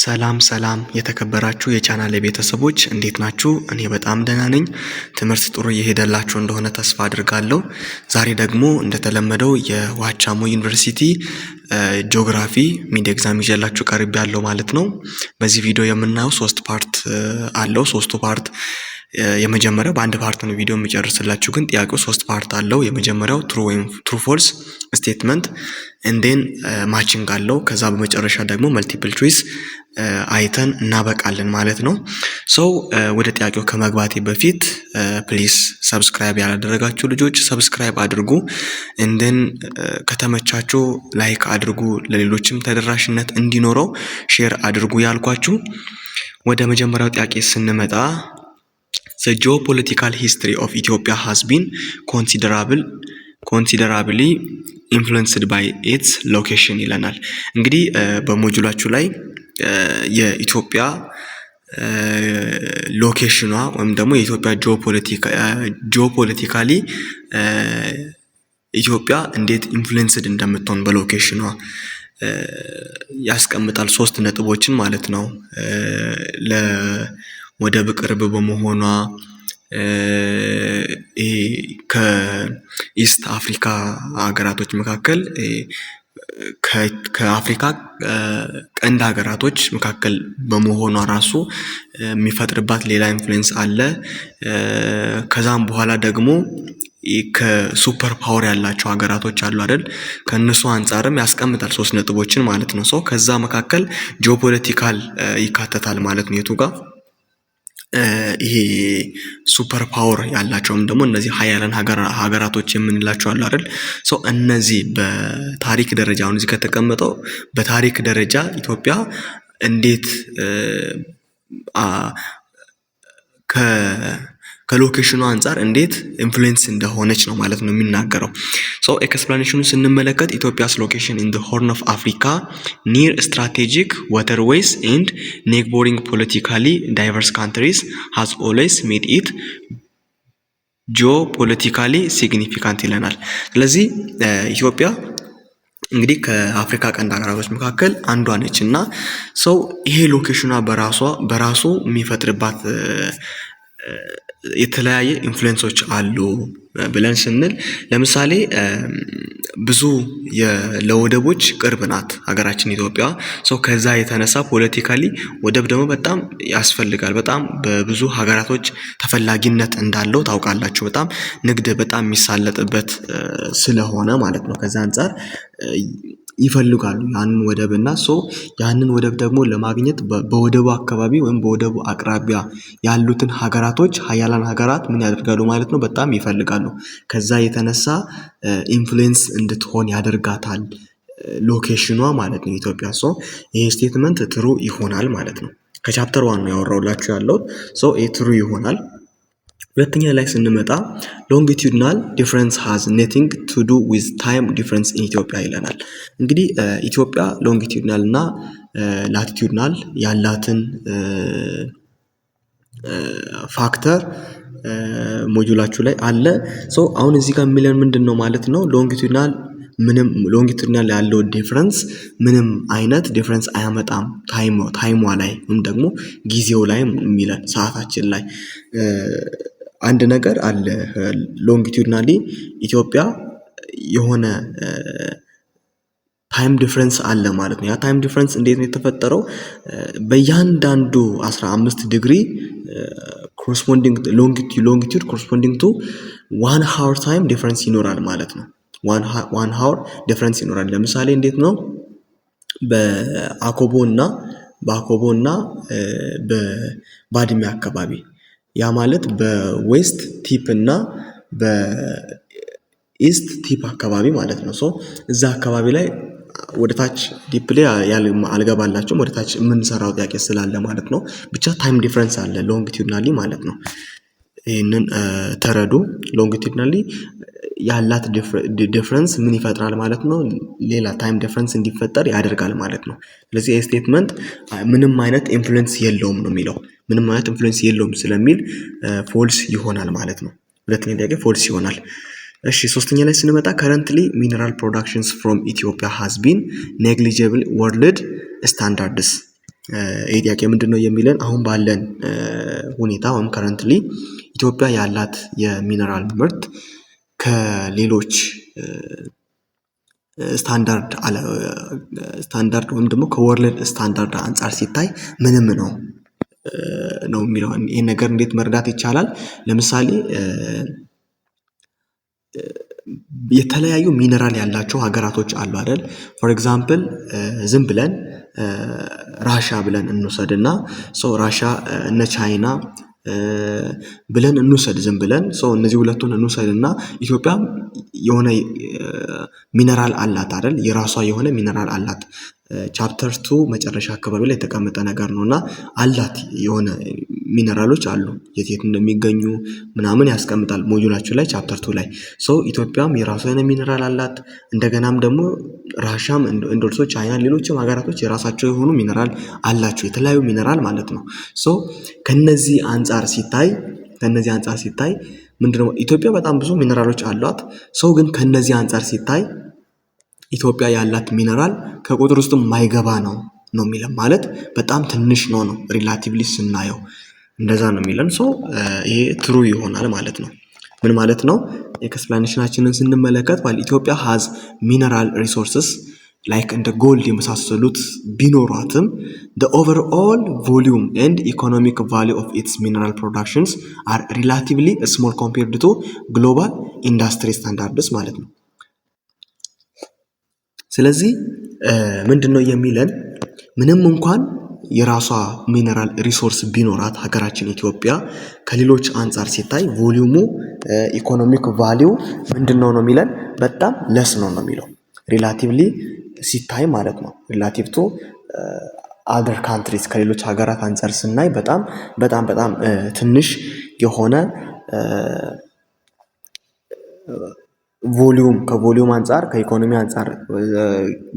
ሰላም የተከበራችሁ የቻናሌ ቤተሰቦች እንዴት ናችሁ? እኔ በጣም ደህና ነኝ። ትምህርት ጥሩ እየሄደላችሁ እንደሆነ ተስፋ አድርጋለሁ። ዛሬ ደግሞ እንደተለመደው የዋቻሞ ዩኒቨርሲቲ ጂኦግራፊ ሚድ ኤግዛም ይዤላችሁ ቀርቤያለሁ ማለት ነው። በዚህ ቪዲዮ የምናየው 3 ፓርት አለው። 3ቱ ፓርት የመጀመሪያው በአንድ ፓርት ነው ቪዲዮ የሚጨርስላችሁ፣ ግን ጥያቄው 3 ፓርት አለው። የመጀመሪያው ትሩ ፎልስ ስቴትመንት እንዴን ማቺንግ አለው። ከዛ በመጨረሻ ደግሞ መልቲፕል ቾይስ አይተን እናበቃለን ማለት ነው። ወደ ጥያቄው ከመግባቴ በፊት ፕሊዝ ሰብስክራይብ ያላደረጋችሁ ልጆች ሰብስክራይብ አድርጉ። እንደን ከተመቻችሁ ላይክ አድርጉ፣ ለሌሎችም ተደራሽነት እንዲኖረው ሼር አድርጉ ያልኳችሁ። ወደ መጀመሪያው ጥያቄ ስንመጣ The geopolitical history of Ethiopia has been considerably influenced by its location ይለናል። እንግዲህ በሞጁላችሁ ላይ የኢትዮጵያ ሎኬሽኗ ወይም ደግሞ የኢትዮጵያ ጂኦፖለቲካሊ ኢትዮጵያ እንዴት ኢንፍሉዌንስድ እንደምትሆን በሎኬሽኗ ያስቀምጣል። 3 ነጥቦችን ማለት ነው። ለወደብ ቅርብ በመሆኗ ከኢስት አፍሪካ ሀገራቶች መካከል ከአፍሪካ ቀንድ ሀገራቶች መካከል በመሆኗ ራሱ የሚፈጥርባት ሌላ ኢንፍሉዌንስ አለ። ከዛም በኋላ ደግሞ ከሱፐር ፓወር ያላቸው ሀገራቶች አሉ አይደል? ከነሱ አንፃርም ያስቀምጣል 3 ነጥቦችን ማለት ነው። ከዛ መካከል ጂኦፖለቲካል ይካተታል ማለት ነው። የቱ ጋር ይሄ ሱፐር ፓወር ያላቸውም ደግሞ እነዚህ ሀያላን ሀገራቶች የምንላቸው አሉ አይደል? እነዚህ በታሪክ ደረጃ አሁን እዚህ ከተቀመጠው በታሪክ ደረጃ ኢትዮጵያ እንዴት ከሎኬሽኑ አንፃር እንዴት ኢንፍሉዌንስ እንደሆነች ነው ማለት ነው የሚናገረው። ኤክስፕላኔሽኑን ስንመለከት ኢትዮጵያስ ሎኬሽን ኢን ዘ ሆርን ኦፍ አፍሪካ ኒር ስትራቴጂክ ዋተርዌይስ ኤንድ ኔይበሪንግ ፖለቲካሊ ዳይቨርስ ካንትሪስ ሃዝ ኦልዌይስ ሜድ ኢት ጂኦፖለቲካሊ ሲግኒፊካንት ይለናል። ስለዚህ ኢትዮጵያ እንግዲህ ከአፍሪካ ቀንድ ሀገራቶች መካከል አንዷ ነች እና ይሄ ሎኬሽኗ በራሱ የሚፈጥርባት የተለያየ ኢንፍሉዌንሶች አሉ ብለን ስንል ለምሳሌ ብዙ ለወደቦች ቅርብ ናት ሀገራችን ኢትዮጵያ። ከዛ የተነሳ ፖለቲካሊ ወደብ ደግሞ በጣም ያስፈልጋል። በጣም በብዙ ሀገራቶች ተፈላጊነት እንዳለው ታውቃላችሁ። በጣም ንግድ በጣም የሚሳለጥበት ስለሆነ ማለት ነው። ከዛ አንፃር ይፈልጋሉ ያንን ወደብ እና ያንን ወደብ ደግሞ ለማግኘት በወደቡ አካባቢ ወይም በወደቡ አቅራቢያ ያሉትን ሀገራቶች ሀያላን ሀገራት ምን ያደርጋሉ ማለት ነው? በጣም ይፈልጋሉ። ከዛ የተነሳ ኢንፍሉዌንስ እንድትሆን ያደርጋታል ሎኬሽኗ ማለት ነው ኢትዮጵያ። ይሄ ስቴትመንት ትሩ ይሆናል ማለት ነው። ከቻፕተር 1 ነው ያወራውላችሁ ያለው። ይሄ ትሩ ይሆናል። ሁለተኛ ላይ ስንመጣ ሎንጊቱድናል ዲፍረንስ ሃዝ ኔቲንግ ቱ ዱ ዊዝ ታይም ዲፍረንስ ኢን ኢትዮጵያ ይለናል። እንግዲህ ኢትዮጵያ ሎንጊቱድናል እና ላቲቱድናል ያላትን ፋክተር ሞጁላችሁ ላይ አለ። አሁን እዚህ ጋር የሚለን ምንድን ነው ማለት ነው? ሎንጊቱድናል ያለው ዲፍረንስ ምንም አይነት ዲፍረንስ አያመጣም ታይሟ ላይ ወይም ደግሞ ጊዜው ላይ የሚለን ሰዓታችን ላይ አንድ ነገር አለ። ሎንጊቱድናሊ ኢትዮጵያ የሆነ ታይም ዲፍረንስ አለ ማለት ነው። ያ ታይም ዲፍረንስ እንዴት ነው የተፈጠረው? በእያንዳንዱ 15 ዲግሪ ኮረስፖንዲንግ ሎንጊቱድ ኮረስፖንዲንግ ቱ 1 ሃወር ታይም ዲፍረንስ ይኖራል ማለት ነው። 1 ሃወር ዲፍረንስ ይኖራል። ለምሳሌ እንዴት ነው? በአኮቦ እና በባድሜ አካባቢ ያ ማለት በዌስት ቲፕ እና በኢስት ቲፕ አካባቢ ማለት ነው። እዛ አካባቢ ላይ ወደታች ዲፕ ላይ አልገባላችሁም፣ ወደታች የምንሰራው ጥያቄ ስላለ ማለት ነው። ብቻ ታይም ዲፍረንስ አለ ሎንጊቱድናሊ ማለት ነው። ይህንን ተረዱ። ሎንጊቱድናሊ ያላት ዲፍረንስ ምን ይፈጥራል ማለት ነው? ሌላ ታይም ዲፍረንስ እንዲፈጠር ያደርጋል ማለት ነው። ስለዚህ ይህ ስቴትመንት ምንም አይነት ኢንፍሉዌንስ የለውም ነው የሚለው። ምንም አይነት ኢንፍሉዌንስ የለውም ስለሚል ፎልስ ይሆናል ማለት ነው። ሁለተኛ ጥያቄ ፎልስ ይሆናል። እሺ ሶስተኛ ላይ ስንመጣ currently mineral productions from Ethiopia has been negligible world standards ይህ ጥያቄ ምንድነው የሚለን አሁን ባለን ሁኔታ ወይም ከረንትሊ ኢትዮጵያ ያላት የሚነራል ምርት ከሌሎች ስታንዳርድ ወይም ደግሞ ከወርልድ ስታንዳርድ አንጻር ሲታይ ምንም ነው የሚለው። ይህን ነገር እንዴት መረዳት ይቻላል? ለምሳሌ የተለያዩ ሚነራል ያላቸው ሀገራቶች አሉ አይደል? ፎር ኤግዛምፕል ዝም ብለን ራሻ ብለን እንውሰድና ራሻ እነ ቻይና ብለን እንውሰድ ዝም ብለን እነዚህ ሁለቱን እንውሰድና ኢትዮጵያ የሆነ ሚነራል አላት አይደል? የራሷ የሆነ ሚነራል አላት። ቻፕተር 2 መጨረሻ አካባቢ ላይ የተቀመጠ ነገር ነውና አላት የሆነ ሚነራሎች አሉ የት እንደሚገኙ ምናምን ያስቀምጣል ሞጁላችሁ ላይ ቻፕተር 2 ላይ ኢትዮጵያም የራሷ የሆነ ሚነራል አላት። እንደገናም ደግሞ ራሻም እንደርሶ ቻይና ሌሎችም ሀገራቶች የራሳቸው የሆኑ ሚነራል አላቸው የተለያዩ ሚነራል ማለት ነው። ከነዚህ አንጻር ሲታይ ምንድነው ኢትዮጵያ በጣም ብዙ ሚነራሎች አሏት። ግን ከነዚህ አንጻር ሲታይ ኢትዮጵያ ያላት ሚነራል ከቁጥር ውስጥ የማይገባ ነው የሚለን ማለት በጣም ትንሽ ነው ሪላቲቭሊ ስናየው እንደዛ ነው የሚለን። ይሄ ትሩ ይሆናል ማለት ነው። ምን ማለት ነው? ኤክስፕላኔሽናችንን ስንመለከት ኢትዮጵያ ሃዝ ሚነራል ሪሶርስስ ላይክ እንደ ጎልድ የመሳሰሉት ቢኖሯትም the overall volume and economic value of its mineral productions are relatively small compared to global industry standards ማለት ነው። ስለዚህ ምንድነው የሚለን ምንም እንኳን የራሷ ሚነራል ሪሶርስ ቢኖራት ሀገራችን ኢትዮጵያ ከሌሎች አንጻር ሲታይ ቮሊዩሙ ኢኮኖሚክ ቫሊዩ ምንድነው ነው የሚለን በጣም ለስ ነው የሚለው ሪላቲቭሊ ሲታይ ማለት ነው። ሪላቲቭ ቱ አደር ካንትሪስ ከሌሎች ሀገራት አንጻር ስናይ በጣም ትንሽ የሆነ ከቮሊዩም አንጻር ከኢኮኖሚ አንጻር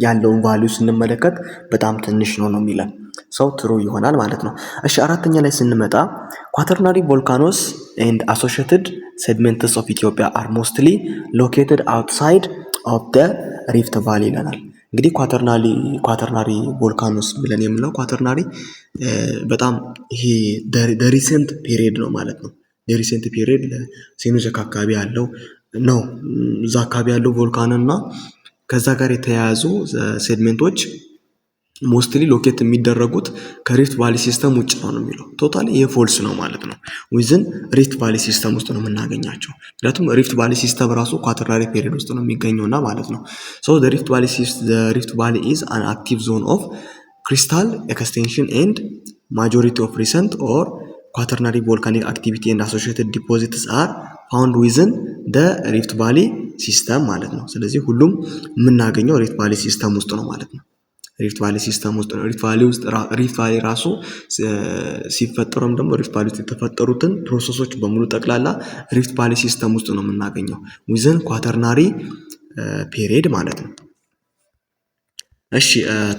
ያለውን ቫልዩ ስንመለከት በጣም ትንሽ ነው የሚለን ትሩ ይሆናል ማለት ነው። እሺ አራተኛ ላይ ስንመጣ ኳተርናሪ ቮልካኖስ ኤንድ አሶሺየትድ ሴድሜንትስ ኦፍ ኢትዮጵያ አር ሞስትሊ ሎኬትድ አውትሳይድ ኦፍ ዘ ሪፍት ቫሊ ይለናል። እንግዲህ ኳተርናሪ ቮልካኖስ ብለን የምንለው ኳተርናሪ በጣም ይሄ ሪሰንት ፔሪየድ ነው ማለት ነው። የሪሰንት ፔሪየድ ለሴኖዘክ አካባቢ ያለው ነው። እዛ አካባቢ ያለው ቮልካን እና ከዛ ጋር የተያያዙ ሴድሜንቶች ሞስትሊ ሎኬት የሚደረጉት ከሪፍት ቫሊ ሲስተም ውጭ ነው የሚለው ቶታሊ ይሄ ፎልስ ነው ማለት ነው። ዊዝን ሪፍት ቫሊ ሲስተም ውስጥ ነው የምናገኛቸው። ምክንያቱም ሪፍት ቫሊ ሲስተም ራሱ ኳተርናሪ ፔሪየድ ውስጥ ነው የሚገኘውና ማለት ነው። ሪፍት ቫሊ ኢዝ አን አክቲቭ ዞን ኦፍ ክሪስታል ኤክስቴንሽን ኤንድ ማጆሪቲ ኦፍ ሪሰንት ኦር ኳተርናሪ ቮልካኒክ አክቲቪቲ ኤንድ አሶሺየትድ ዲፖዚትስ አር ፋውንድ ዊዝን ደ ሪፍት ቫሊ ሲስተም ማለት ነው። ስለዚህ ሁሉም የምናገኘው ሪፍት ቫሊ ሲስተም ውስጥ ነው ማለት ነው። ሪፍት ቫሊ ሲስተም ውስጥ ነው። ሪፍት ቫሊ ራሱ ሲፈጠሩም ደግሞ ሪፍት ቫሊ ውስጥ የተፈጠሩትን ፕሮሰሶች በሙሉ ጠቅላላ ሪፍት ቫሊ ሲስተም ውስጥ ነው የምናገኘው ዊዝን ኳተርናሪ ፔሪየድ ማለት ነው። እሺ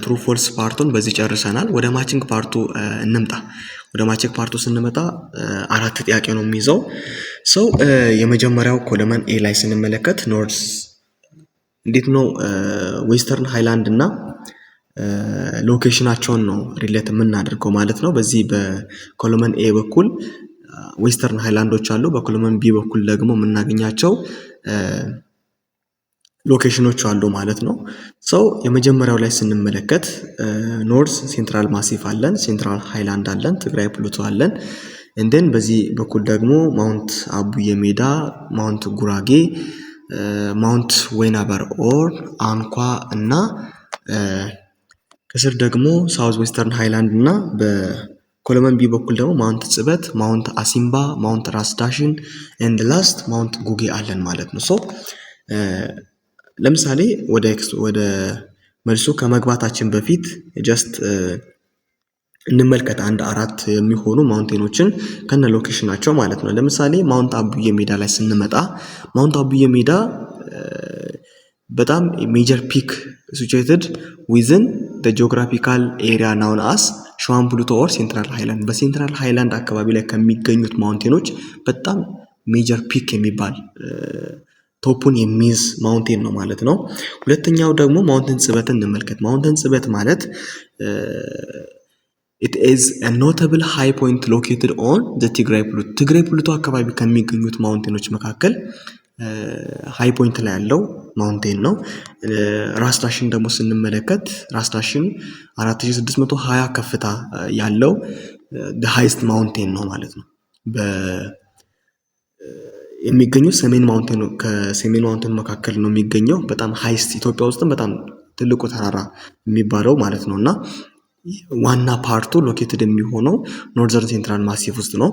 ትሩ ፎልስ ፓርቱን በዚህ ጨርሰናል። ወደ ማቺንግ ፓርቱ እንምጣ። ወደ ማቺንግ ፓርቱ ስንመጣ አራት ጥያቄ ነው የሚይዘው። የመጀመሪያው ኮለመን ኤ ላይ ስንመለከት ኖርዝ እንዴት ነው ዌስተርን ሃይላንድ እና ሎኬሽናቸውን ነው ሪሌት የምናደርገው ማለት ነው። በዚህ በኮለመን ኤ በኩል ዌስተርን ሃይላንዶች አሉ። በኮለመን ቢ በኩል ደግሞ የምናገኛቸው ሎኬሽኖች አሉ ማለት ነው። የመጀመሪያው ላይ ስንመለከት ኖርዝ ሴንትራል ማሲፍ አለን፣ ሴንትራል ሃይላንድ አለን፣ ትግራይ ፕሉቶ አለን። እንደን በዚህ በኩል ደግሞ ማውንት አቡዬ ሜዳ፣ ማውንት ጉራጌ፣ ማውንት ወይናበር ኦር አንኳ እና ከስር ደግሞ ሳውዝ ዌስተርን ሃይላንድ እና በኮለመን ቢ በኩል ደግሞ ማውንት ጽበት፣ ማውንት አሲምባ፣ ማውንት ራስ ዳሽን ኤንድ ላስት ማውንት ጉጌ አለን ማለት ነው። ለምሳሌ ወደ መልሱ ከመግባታችን በፊት ጀስት እንመልከት አንድ አራት የሚሆኑ ማውንቴኖችን ከነ ሎኬሽናቸው ማለት ነው። ለምሳሌ ማውንት አቡዬ ሜዳ ላይ ስንመጣ ማውንት አቡዬ ሜዳ በጣም ሜጀር ፒክ ሲቹዌትድ ዊዝን ዘ ጂኦግራፊካል ኤሪያ ናውን አስ ሸዋን ፕሉቶ ኦር ሴንትራል ሃይላንድ። በሴንትራል ሃይላንድ አካባቢ ላይ ከሚገኙት ማውንቴኖች በጣም ሜጀር ፒክ የሚባል ቶፑን የሚይዝ ማውንቴን ነው ማለት ነው። ሁለተኛው ደግሞ ማውንቴን ጽበትን እንመልከት። ማውንቴን ጽበት ማለት ኢት ኢዝ አ ኖተብል ሃይ ፖይንት ሎኬትድ ኦን ዘ ትግራይ ፕሉቶ። ትግራይ ፕሉቶ አካባቢ ከሚገኙት ማውንቴኖች መካከል ሃይ ፖይንት ላይ ያለው ማውንቴን ነው። ራስ ዳሽን ደግሞ ስንመለከት ራስ ዳሽን 4620 ከፍታ ያለው the highest ማውንቴን ነው ማለት ነው። የሚገኘው ሰሜን ማውንቴን ነው። ከሰሜን ማውንቴን መካከል ነው የሚገኘው። በጣም ሃይስት ኢትዮጵያ ውስጥም በጣም ትልቁ ተራራ የሚባለው ማለት ነው እና ዋና ፓርቱ ሎኬትድ የሚሆነው ኖርዘርን ሴንትራል ማሲፍ ውስጥ ነው።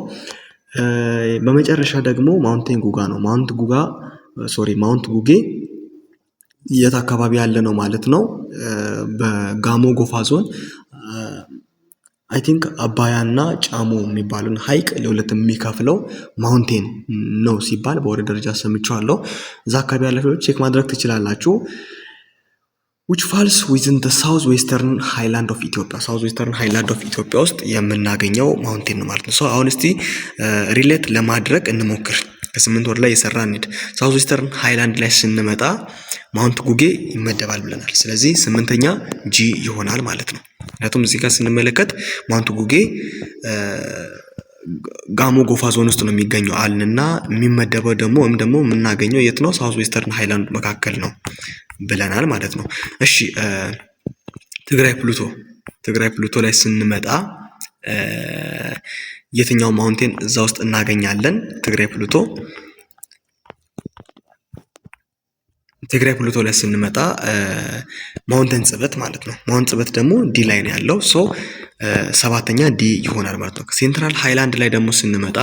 በመጨረሻ ደግሞ ማውንቴን ጉጋ ነው። ማውንት ጉጌ የት አካባቢ ያለ ነው ማለት ነው? በጋሞ ጎፋ ዞን አይ ቲንክ አባያና ጫሞ የሚባሉን ሐይቅ ለሁለት የሚከፍለው ማውንቴን ነው ሲባል በወሬ ደረጃ ሰምቼዋለሁ። እዛ አካባቢ ያላችሁ ቼክ ማድረግ ትችላላችሁ። which falls within the south western highland of Ethiopia south western highland of ኢትዮጵያ ውስጥ የምናገኘው ማውንቴን ነው ማለት ነው። ሶ አሁን እስቲ ሪሌት ለማድረግ እንሞክር። ከ8 ወር ላይ የሰራ እንሂድ። ሳውዝ ዌስተርን ሃይላንድ ላይ ስንመጣ ማውንት ጉጌ ይመደባል ብለናል። ስለዚህ 8ኛ ጂ ይሆናል ማለት ነው። ምክንያቱም እዚህ ጋር ስንመለከት ማውንት ጉጌ ጋሞ ጎፋ ዞን ውስጥ ነው የሚገኘው አልንና የሚመደበው ደግሞ ወይም ደግሞ የምናገኘው የት ነው? ሳውዝ ዌስተርን ሃይላንድ መካከል ነው ብለናል ማለት ነው። እሺ ትግራይ ፕሉቶ ላይ ስንመጣ የትኛው ማውንቴን እዛ ውስጥ እናገኛለን? ትግራይ ፕሉቶ ላይ ስንመጣ ማውንቴን ጽበት ማለት ነው። ማውንት ጽበት ደግሞ ዲ ላይ ነው ያለው። ሶ 7ኛ ዲ ይሆናል ማለት ነው። ሴንትራል ሃይላንድ ላይ ደግሞ ስንመጣ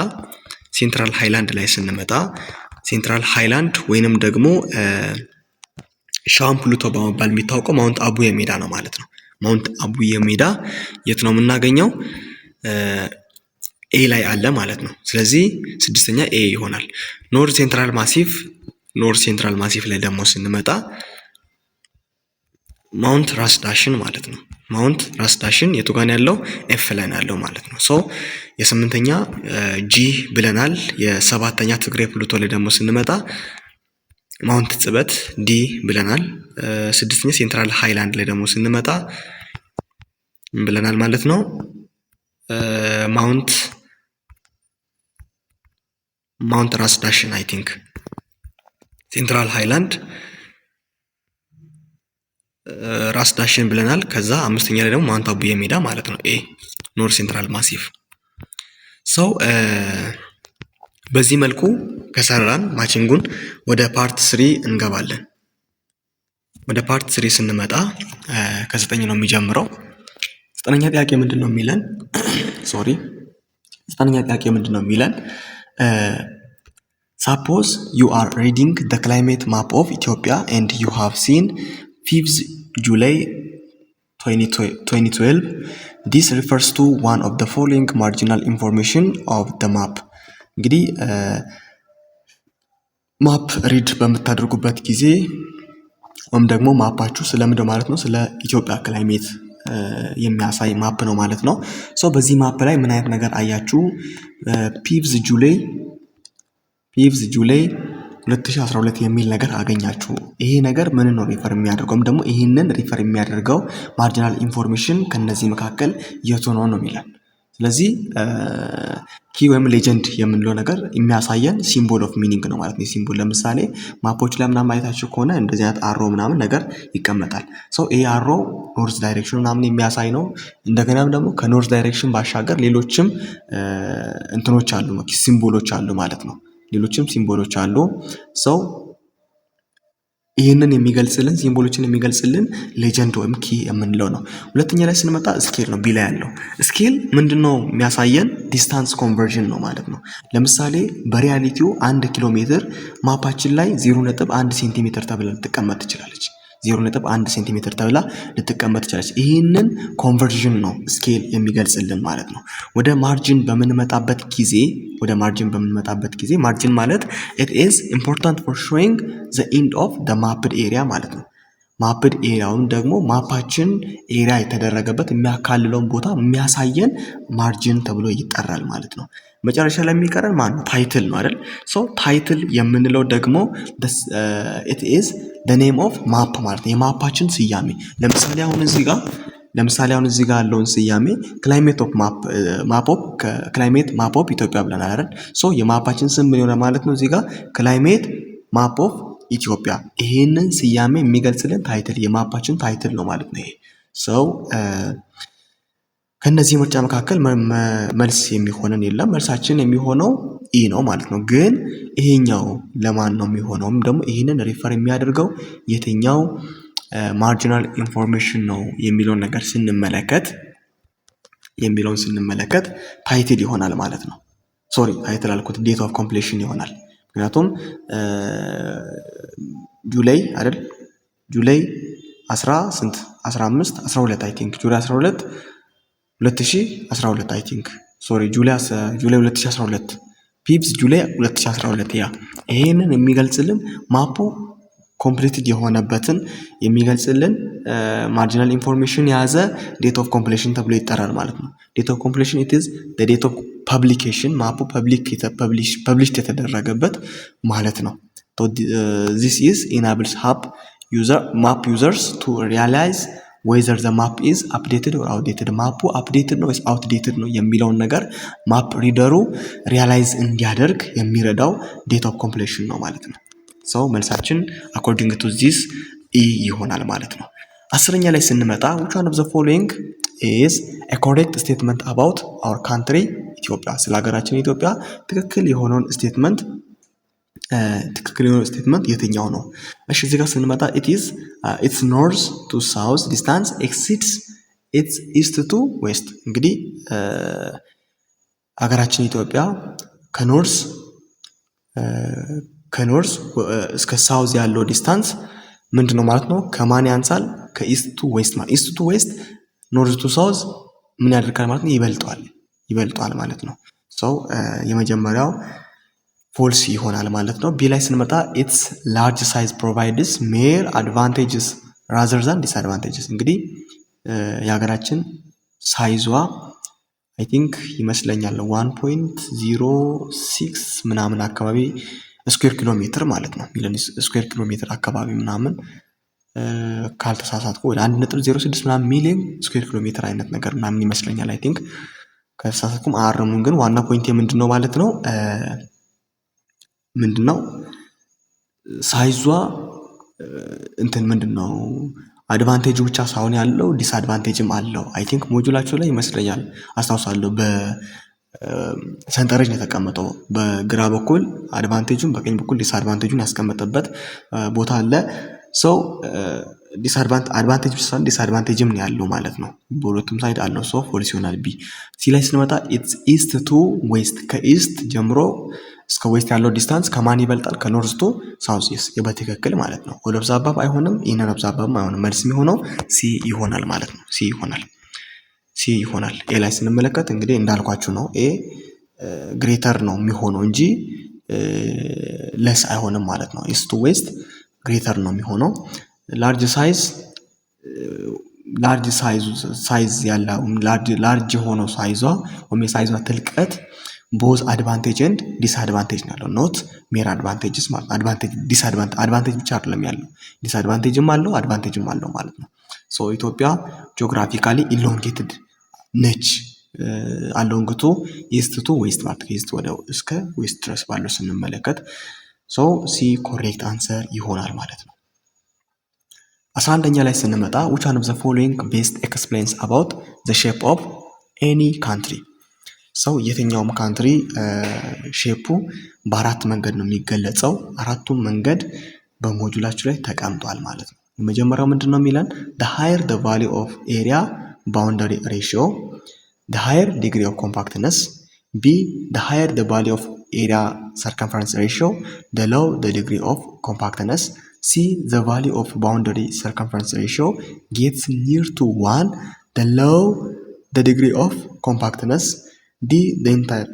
ሴንትራል ሃይላንድ ወይንም ደግሞ ሻውን ፕሉቶ በመባል የሚታወቀው ማውንት አቡየ ሜዳ ነው ማለት ነው። ማውንት አቡየ ሜዳ የት ነው የምናገኘው? ኤ ላይ አለ ማለት ነው። ስለዚህ 6ኛ ኤ ይሆናል። ኖርዝ ሴንትራል ማሲፍ ላይ ደግሞ ስንመጣ ማውንት ራስ ዳሽን ማለት ነው። ማውንት ራስ ዳሽን የቱ ጋር ያለው? ኤፍ ላይ ያለው ማለት ነው። ሶ የ8ኛ ጂ ብለናል። የ7ኛ ትግራይ ፕሉቶ ላይ ደግሞ ስንመጣ ማውንት ጽበት ዲ ብለናል። 6ኛ ሴንትራል ሃይላንድ ላይ ደግሞ ስንመጣ ብለናል ማለት ነው ማውንት ራስ ዳሽን አይ ቲንክ ሴንትራል ሃይላንድ ራስ ዳሽን ብለናል። ከዛ 5ኛ ላይ ደግሞ ማውንት አቡየ ሜዳ ማለት ነው። ኤ ኖርዝ ሴንትራል ማሲፍ። ሰው በዚህ መልኩ ከሰራን ማቺንጉን ወደ ፓርት 3 እንገባለን። ወደ ፓርት 3 ስንመጣ ከ9 ነው የሚጀምረው። 9ኛ ጥያቄ ምንድነው የሚለን? Suppose you are reading the climate map of Ethiopia and you have seen 5th July 2012. This refers to one of the following marginal information of the map. እንግዲህ ማፕ ሪድ በምታደርጉበት ጊዜ ወይም ደግሞ ማፓችሁ ስለምንድነው ማለት ነው? ስለ ኢትዮጵያ ክላይሜት የሚያሳይ ማፕ ነው ማለት ነው። ሶ በዚህ ማፕ ላይ ምን አይነት ነገር አያችሁ? 5th ጁላይ 2012 የሚል ነገር አገኛችሁ። ይሄ ነገር ምን ነው ሪፈር የሚያደርገው ደግሞ ይሄንን ሪፈር የሚያደርገው ማርጂናል ኢንፎርሜሽን ከነዚህ መካከል የቱ ነው የሚለው። ስለዚህ ኪ ወይም ሌጀንድ የምንለው ነገር የሚያሳየን ሲምቦል ኦፍ ሚኒንግ ነው ማለት ነው። ሲምቦል ለምሳሌ ማፖች ላይ ምናምን ማየታችሁ ከሆነ እንደዚህ አይነት አሮ ምናምን ነገር ይቀመጣል። ሶ ይሄ አሮ ኖርዝ ዳይሬክሽን ምናምን የሚያሳይ ነው። እንደገናም ደግሞ ከኖርዝ ዳይሬክሽን ባሻገር ሌሎችም እንትኖች አሉ፣ ሲምቦሎች አሉ ማለት ነው። ሰው ይህንን የሚገልጽልን ሲምቦሎችን የሚገልጽልን ሌጀንድ ወይም ኪ የምንለው ነው። ሁለተኛ ላይ ስንመጣ ስኬል ነው። ቢ ላይ ያለው ስኬል ምንድነው የሚያሳየን? ዲስታንስ ኮንቨርዥን ነው ማለት ነው። ለምሳሌ በሪያሊቲው 1 ኪሎ ሜትር ማፓችን ላይ 0.1 ሴንቲሜትር ተብላ ልትቀመጥ ትችላለች። 0.1 ሴንቲሜትር ተብላ ልትቀመጥ ትችላለች። ይህንን ኮንቨርዥን ነው ስኬል የሚገልጽልን ማለት ነው። ወደ ማርጂን በምንመጣበት ጊዜ ማርጂን ማለት it is important for showing the end of the mapped area ማለት ነው። ማፕድ ኤሪያውን ደግሞ ማፓችን ኤሪያ የተደረገበት የሚያካልለውን ቦታ የሚያሳየን ማርጂን ተብሎ ይጠራል ማለት ነው። መጨረሻ ላይ የሚቀረን ማለት ነው ታይትል ነው አይደል? ሶ ታይትል የምንለው ደግሞ it is the name of map ማለት ነው። የማፓችን ስያሜ። ለምሳሌ አሁን እዚህ ጋር ለምሳሌ አሁን እዚህ ጋር ያለውን ስያሜ ክላይሜት ማፕ ኦፍ ኢትዮጵያ ብለናል አይደል? ሶ የማፓችን ስም ምን ይሆናል ማለት ነው? እዚህ ጋር ክላይሜት ማፕ ኦፍ ኢትዮጵያ። ይሄንን ስያሜ የሚገልጽልን ታይትል የማፓችን ታይትል ነው ማለት ነው ይሄ ሰው ከነዚህ ምርጫ መካከል መልስ የሚሆነን የለም። መልሳችን የሚሆነው ኢ ነው ማለት ነው። ግን ይሄኛው ለማን ነው የሚሆነው? ደግሞ ይህንን ሪፈር የሚያደርገው የትኛው ማርጂናል ኢንፎርሜሽን ነው የሚለውን ነገር ስንመለከት ታይትል ይሆናል ማለት ነው። ሶሪ ታይትል አልኩት፣ ዴት ኦፍ ኮምፕሌሽን ይሆናል። ምክንያቱም ጁላይ አይደል? ጁላይ 12 አይ ቲንክ ጁላይ 12 2012 አይ ቲንክ ሶሪ ጁላይ 2012 ፒፕስ ጁላይ 2012 ያ ይሄንን የሚገልጽልን ማፑ ኮምፕሊትድ የሆነበትን የሚገልጽልን ማርጂናል ኢንፎርሜሽን የያዘ ዴት ኦፍ ኮምፕሌሽን ተብሎ ይጠራል ማለት ነው። ዴት ኦፍ ኮምፕሌሽን ኢት ኢዝ ዘ ዴት ኦፍ ፐብሊኬሽን ማፑ ፐብሊሽ የተደረገበት ማለት ነው። ዚስ ኢዝ ኢናብልስ ማፕ ዩዘርስ ቱ ሪያላይዝ ዌዘር ዘ ማፕ ኢዝ አፕዴትድ ኦር አውትዴትድ ማፑ አፕዴትድ ነው ወይስ አውትዴትድ ነው የሚለውን ነገር ማፕ ሪደሩ ሪያላይዝ እንዲያደርግ የሚረዳው ዴት ኦፍ ኮምፕሌሽን ነው ማለት ነው። ሰው መልሳችን አኮርዲንግ ቱ ዚስ ኢ ይሆናል ማለት ነው። 10ኛ ላይ ስንመጣ which one of the following is a correct statement about our country ኢትዮጵያ፣ ስለ ሀገራችን ኢትዮጵያ ትክክል የሆነውን ስቴትመንት የትኛው ነው? እሺ እዚህ ጋር ስንመጣ its north to south distance exceeds its east to west። እንግዲህ ሀገራችን ኢትዮጵያ ከኖርዝ እስከ ሳውዝ ያለው ዲስታንስ ምንድነው ማለት ነው? ከማን ያንሳል? ከኢስት ቱ ዌስት ማለት ኢስት ቱ ዌስት ኖርዝ ቱ ሳውዝ ምን ያደርጋል ማለት ነው? ይበልጠዋል ማለት ነው። ሰው የመጀመሪያው ፎልስ ይሆናል ማለት ነው። ቢ ላይ ስንመጣ ኢትስ ላርጅ ሳይዝ ፕሮቫይድስ ሜር አድቫንቴጅስ ራዘር ዛን ዲስአድቫንቴጅስ። እንግዲህ የሀገራችን ሳይዟ አይ ቲንክ ይመስለኛል 1.06 ምናምን አካባቢ ስኩዌር ኪሎ ሜትር ማለት ነው። ሚሊዮን ስኩዌር ኪሎ ሜትር አካባቢ ምናምን ካልተሳሳትኩ ወደ 1.06 ምናምን ሚሊዮን ስኩዌር ኪሎ ሜትር አይነት ነገር ምናምን ይመስለኛል። አይ ቲንክ ከተሳሳትኩም አያርሙን። ግን ዋና ፖይንት ምንድነው ማለት ነው ምንድነው ሳይዟ ምንድነው አድቫንቴጁ ብቻ ሳይሆን ያለው ዲስአድቫንቴጅም አለው። አይ ቲንክ ሞጁላቸው ላይ ይመስለኛል አስታውሳለሁ በሰንጠረዥ ነው የተቀመጠው። በግራ በኩል አድቫንቴጁን በቀኝ በኩል ዲስአድቫንቴጁን ያስቀመጠበት ቦታ አለ። ሰው አድቫንቴጅ ብቻ ሳይሆን ዲስአድቫንቴጅም ነው ያለው ማለት ነው። በሁለቱም ሳይድ አለው። ሶ ፎልስ ይሆናል ቢ። ሲ ላይ ስንመጣ ኢትስ ኢስት ቱ ዌስት፣ ከኢስት ጀምሮ እስከ ዌስት ያለው ዲስታንስ ከማን ይበልጣል? ከኖርዝ ቱ ሳውዝ በትክክል ማለት ነው። ኦል ኦፍ ዘ አባብ አይሆንም፣ ኢነን ኦፍ ዘ አባብ አይሆንም። መልስ የሚሆነው ሲ ይሆናል ማለት ነው። ሲ ይሆናል። ኤ ላይ ስንመለከት እንግዲህ እንዳልኳችሁ ነው። ኤ ግሬተር ነው የሚሆነው እንጂ ለስ አይሆንም ማለት ነው። ኢስት ቱ ዌስት ግሬተር ነው የሚሆነው። ላርጅ ሳይዝ ያለው ላርጅ የሆነው ሳይዟ ወይም የሳይዟ ትልቀት ቦዝ አድቫንቴጅ ኤንድ ዲስአድቫንቴጅ ነው ያለው። ኖት ሜር አድቫንቴጅስ ማለት አድቫንቴጅ ብቻ አይደለም ያለው፣ ዲስአድቫንቴጅም አለው አድቫንቴጅም አለው ማለት ነው። ሶ ኢትዮጵያ ጂኦግራፊካሊ ኢሎንጌትድ ነች። አሎንግቱ ኢስት ቱ ዌስት ማለት ከኢስት ወደ እስከ ዌስት ድረስ ባለው ስንመለከት ሶ ሲ ኮሬክት አንሰር ይሆናል ማለት ነው። 11ኛ ላይ ስንመጣ which one of the following best explains about the shape of any country። ሰው የትኛውም ካንትሪ ሼፑ በአራት መንገድ ነው የሚገለጸው። አራቱም መንገድ በሞጁላችሁ ላይ ተቀምጧል ማለት ነው። የመጀመሪያው ምንድን ነው የሚለን the higher the value of area boundary ratio, the higher degree of compactness. B, the higher the value of area circumference ratio, the lower the degree of compactness. C, the value of boundary circumference ratio gets near to 1, the lower the degree of compactness. D, the entire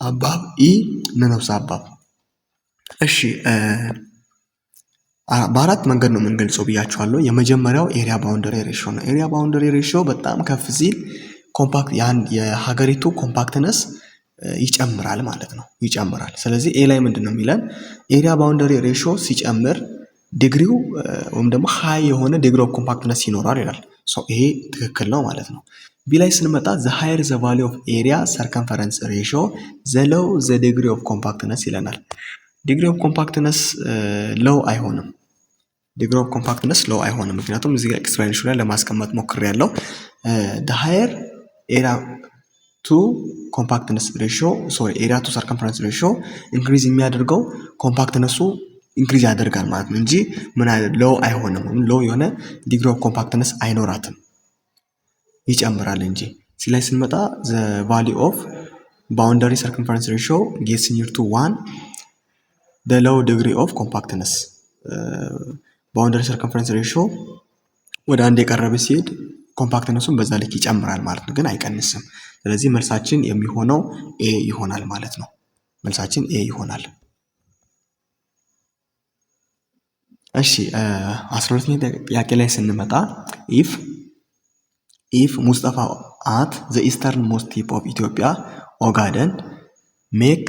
above. E, none of the above. እሺ በአራት መንገድ ነው የምንገልጸው ብያችኋለሁ። የመጀመሪያው ኤሪያ ባውንደሪ ሬሽዮ ነው። ኤሪያ ባውንደሪ ሬሽዮ በጣም ከፍ ሲል የሀገሪቱ ኮምፓክትነስ ይጨምራል ማለት ነው፣ ይጨምራል። ስለዚህ ኤ ላይ ምንድን ነው የሚለን ኤሪያ ባውንደሪ ሬሽዮ ሲጨምር ዲግሪው ወይም ደግሞ ሀይ የሆነ ዲግሪ ኦፍ ኮምፓክትነስ ይኖራል ይላል። ይሄ ትክክል ነው ማለት ነው። ቢ ላይ ስንመጣ ዘ ሃየር ዘ ቫሊዩ ኦፍ ኤሪያ ሰርከምፈረንስ ሬሽዮ ዘ ሎው ዘ ዲግሪ ኦፍ ኮምፓክትነስ ይለናል። ዲግሪ ኦፍ ኮምፓክትነስ ሎው አይሆንም። ዲግሪ ኦፍ ኮምፓክትነስ ሎው አይሆንም። ምክንያቱም እዚህ ጋር ኤክስፕላኔሽኑ ላይ ለማስቀመጥ ሞክሬያለሁ። ዘ ሃየር ኤሪያ ቱ ኮምፓክትነስ ሬሽዮ ኤሪያ ቱ ሰርከምፈረንስ ሬሽዮ ኢንክሪዝ የሚያደርገው ኮምፓክትነሱ ኢንክሪዝ ያደርጋል ማለት ነው እንጂ ምን አይነት ሎው አይሆንም። ሎው የሆነ ዲግሪ ኦፍ ኮምፓክትነስ አይኖራትም፣ ይጨምራል እንጂ። እዚህ ላይ ስንመጣ ዘ ቫሊዩ ኦፍ ባውንደሪ ሰርከምፈረንስ ሬሽዮ ጌትስ ኒር ቱ 1 ዘ ሎው ዲግሪ ኦፍ ኮምፓክትነስ። ባውንደሪ ሰርከምፈረንስ ሬሽዮ ወደ አንድ የቀረበ ሲሄድ ኮምፓክትነሱን በዛ ልክ ይጨምራል ማለት ነው፣ ግን አይቀንስም። ስለዚህ መልሳችን የሚሆነው ኤ ይሆናል ማለት ነው። መልሳችን ኤ ይሆናል። እሺ 12ኛ ጥያቄ ላይ ስንመጣ ኢፍ ሙስጠፋ አት ዘ ኢስተርን ሞስት ቲፕ ኦፍ ኢትዮጵያ ኦጋደን ሜክ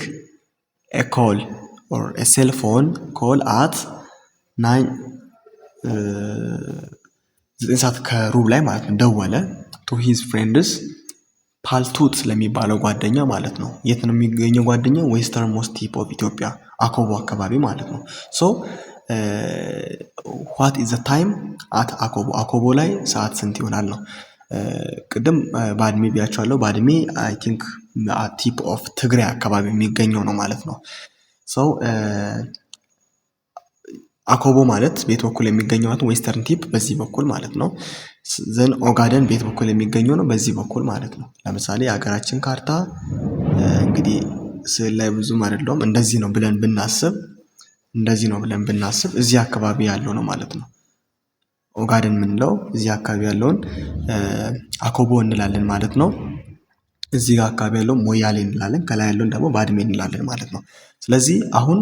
ኤ ኮል ኦር ኤ ሴል ፎን ኮል አት 9 ሰዓት ከሩብ ላይ ማለት ነው ደወለ ቱ ሂዝ ፍሬንድስ ፓልቱት ስለሚባለው ጓደኛ ማለት ነው። የት ነው የሚገኘው ጓደኛው? ዌስተርን ሞስት ቲፕ ኦፍ ኢትዮጵያ አኮቦ አካባቢ ማለት ነው። ሶ ዋት ኢዝ ዘ ታይም አት አኮቦ፣ አኮቦ ላይ ሰዓት ስንት ይሆናል ነው። ቅድም ባድሜ ብያቸዋለሁ። ባድሜ አይ ቲንክ ቲፕ ኦፍ ትግራይ አካባቢ የሚገኘው ነው ማለት ነው። ሶ አኮቦ ማለት ቤት በኩል የሚገኘው ማለት ዌስተርን ቲፕ በዚህ በኩል ማለት ነው። ዘን ኦጋደን ቤት በኩል የሚገኘው ነው በዚህ በኩል ማለት ነው። ለምሳሌ የሀገራችን ካርታ እንግዲህ ስዕል ላይ ብዙም አይደለም፣ እንደዚህ ነው ብለን ብናስብ እዚህ አካባቢ ያለው ነው ማለት ነው። ኦጋደን የምንለው እዚህ አካባቢ ያለውን አኮቦ እንላለን ማለት ነው። እዚህ ጋር አካባቢ ያለውን ሞያሌ እንላለን፣ ከላይ ያለውን ደግሞ ባድሜ እንላለን ማለት ነው። ስለዚህ አሁን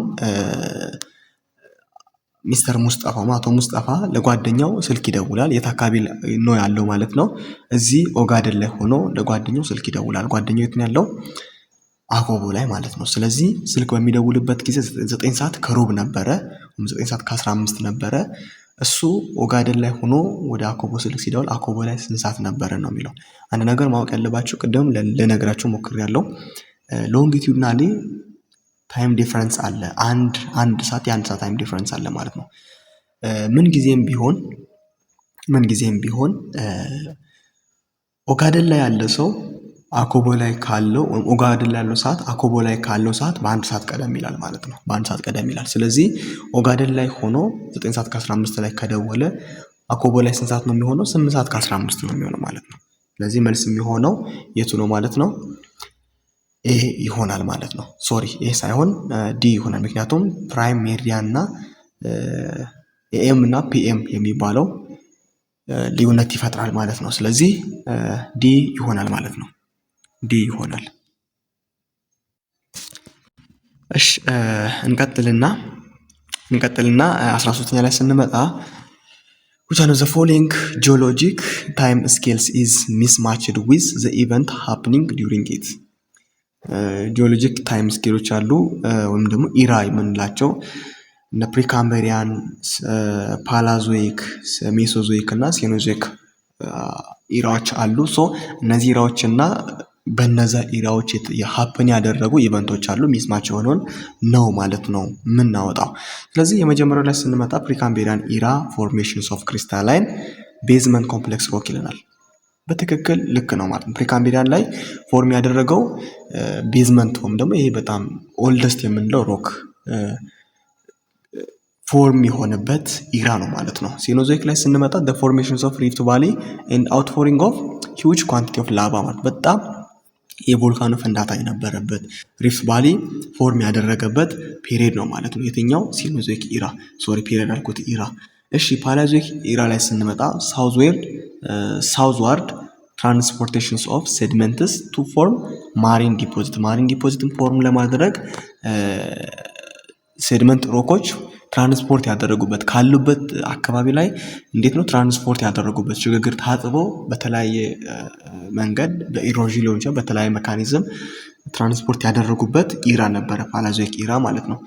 ሚስተር ሙስጠፋ አቶ ሙስጠፋ ለጓደኛው ስልክ ይደውላል። የት አካባቢ ነው ያለው ማለት ነው? እዚህ ኦጋደን ላይ ሆኖ ለጓደኛው ስልክ ይደውላል። ጓደኛው የት ነው ያለው? አኮቦ ላይ ማለት ነው። ስለዚህ ስልክ በሚደውልበት ጊዜ 9 ሰዓት ከሩብ ነበረ፣ 9 ሰዓት ከ15 ነበረ። እሱ ኦጋደን ላይ ሆኖ ወደ አኮቦ ስልክ ሲደውል አኮቦ ላይ ስንት ሰዓት ነበረ ነው የሚለው። አንድ ነገር ማወቅ ያለባችሁ ቅድም ልነግራችሁ ሞክሬያለሁ። ሎንጊቲዩድናሊ ታይም ዲፈረንስ አለ። አንድ ሰዓት የአንድ ሰዓት ታይም ዲፈረንስ አለ ማለት ነው። ምን ጊዜም ቢሆን ኦጋደን ላይ ያለ ሰው አኮቦ ላይ ካለው ኦጋደን ላይ ያለው ሰዓት አኮቦ ላይ ካለው ሰዓት በአንድ ሰዓት ቀደም ይላል ማለት ነው። በአንድ ሰዓት ቀደም ይላል። ስለዚህ ኦጋደን ላይ ሆኖ 9 ሰዓት ከ15 ላይ ከደወለ አኮቦ ላይ ስንት ሰዓት ነው የሚሆነው? 8 ሰዓት ከ15 ነው የሚሆነው ማለት ነው። ስለዚህ መልስ የሚሆነው የቱ ነው ማለት ነው? ኤ ይሆናል ማለት ነው። ሶሪ ኤ ሳይሆን ዲ ይሆናል። ምክንያቱም ፕራይም ሜሪዲያን እና ኤኤም እና ፒኤም የሚባለው ልዩነት ይፈጥራል ማለት ነው። ስለዚህ ዲ ይሆናል ማለት ነው። ዲ ይሆናል። እሺ እንቀጥልና 13ኛ ላይ ስንመጣ which one of the following geologic time scales is mismatched with the event happening during it? ጂኦሎጂክ ታይም ስኬሎች አሉ ወይም ደግሞ ኢራ የምንላቸው እነ ፕሪካምበሪያን፣ ፓላዞይክ፣ ሜሶዞይክ እና ሴኖዞይክ ኢራዎች አሉ። ሶ እነዚህ ኢራዎች እና በነዛ ኢራዎች ሀፕን ያደረጉ ኢቨንቶች አሉ። ሚስማች የሆነውን ነው ማለት ነው የምናወጣው። ስለዚህ የመጀመሪያው ላይ ስንመጣ ፕሪካምቤሪያን ኢራ ፎርሜሽንስ ኦፍ ክሪስታላይን ቤዝመንት ኮምፕሌክስ ሮክ ይለናል። በትክክል ልክ ነው ማለት ነው። ፕሪካምቤሪያን ላይ ፎርም ያደረገው ቤዝመንት ወይም ደግሞ ይሄ በጣም ኦልደስት የምንለው ሮክ ፎርም የሆነበት ኢራ ነው ማለት ነው። ሴኖዞይክ ላይ ስንመጣ the formations of rift valley and outpouring of huge quantity of lava ማለት በጣም የቮልካኖ ፍንዳታ የነበረበት ሪፍት ቫሊ ፎርም ያደረገበት ፔሪድ ነው ማለት ነው። የትኛው? ሴኖዞይክ ኢራ። ሶሪ ፔሪድ አልኩት ኢራ። እሺ ፓላዞይክ ኢራ ላይ ስንመጣ ሳውዝዋርድ ትራንስፖርቴሽንስ ኦፍ ሴድመንትስ ቱ ፎርም ማሪን ዲፖዚት። ማሪን ዲፖዚትን ፎርም ለማድረግ ሴድመንት ሮኮች ትራንስፖርት ያደረጉበት ካሉበት አካባቢ ላይ እንዴት ነው ትራንስፖርት ያደረጉበት ሽግግር ታጥበው በተለያየ መንገድ በኢሮዥን ሊሆን ይችላል በተለያየ ሜካኒዝም ትራንስፖርት ያደረጉበት ኢራ ነበረ፣ ፓላዞይክ ኢራ ማለት ነው።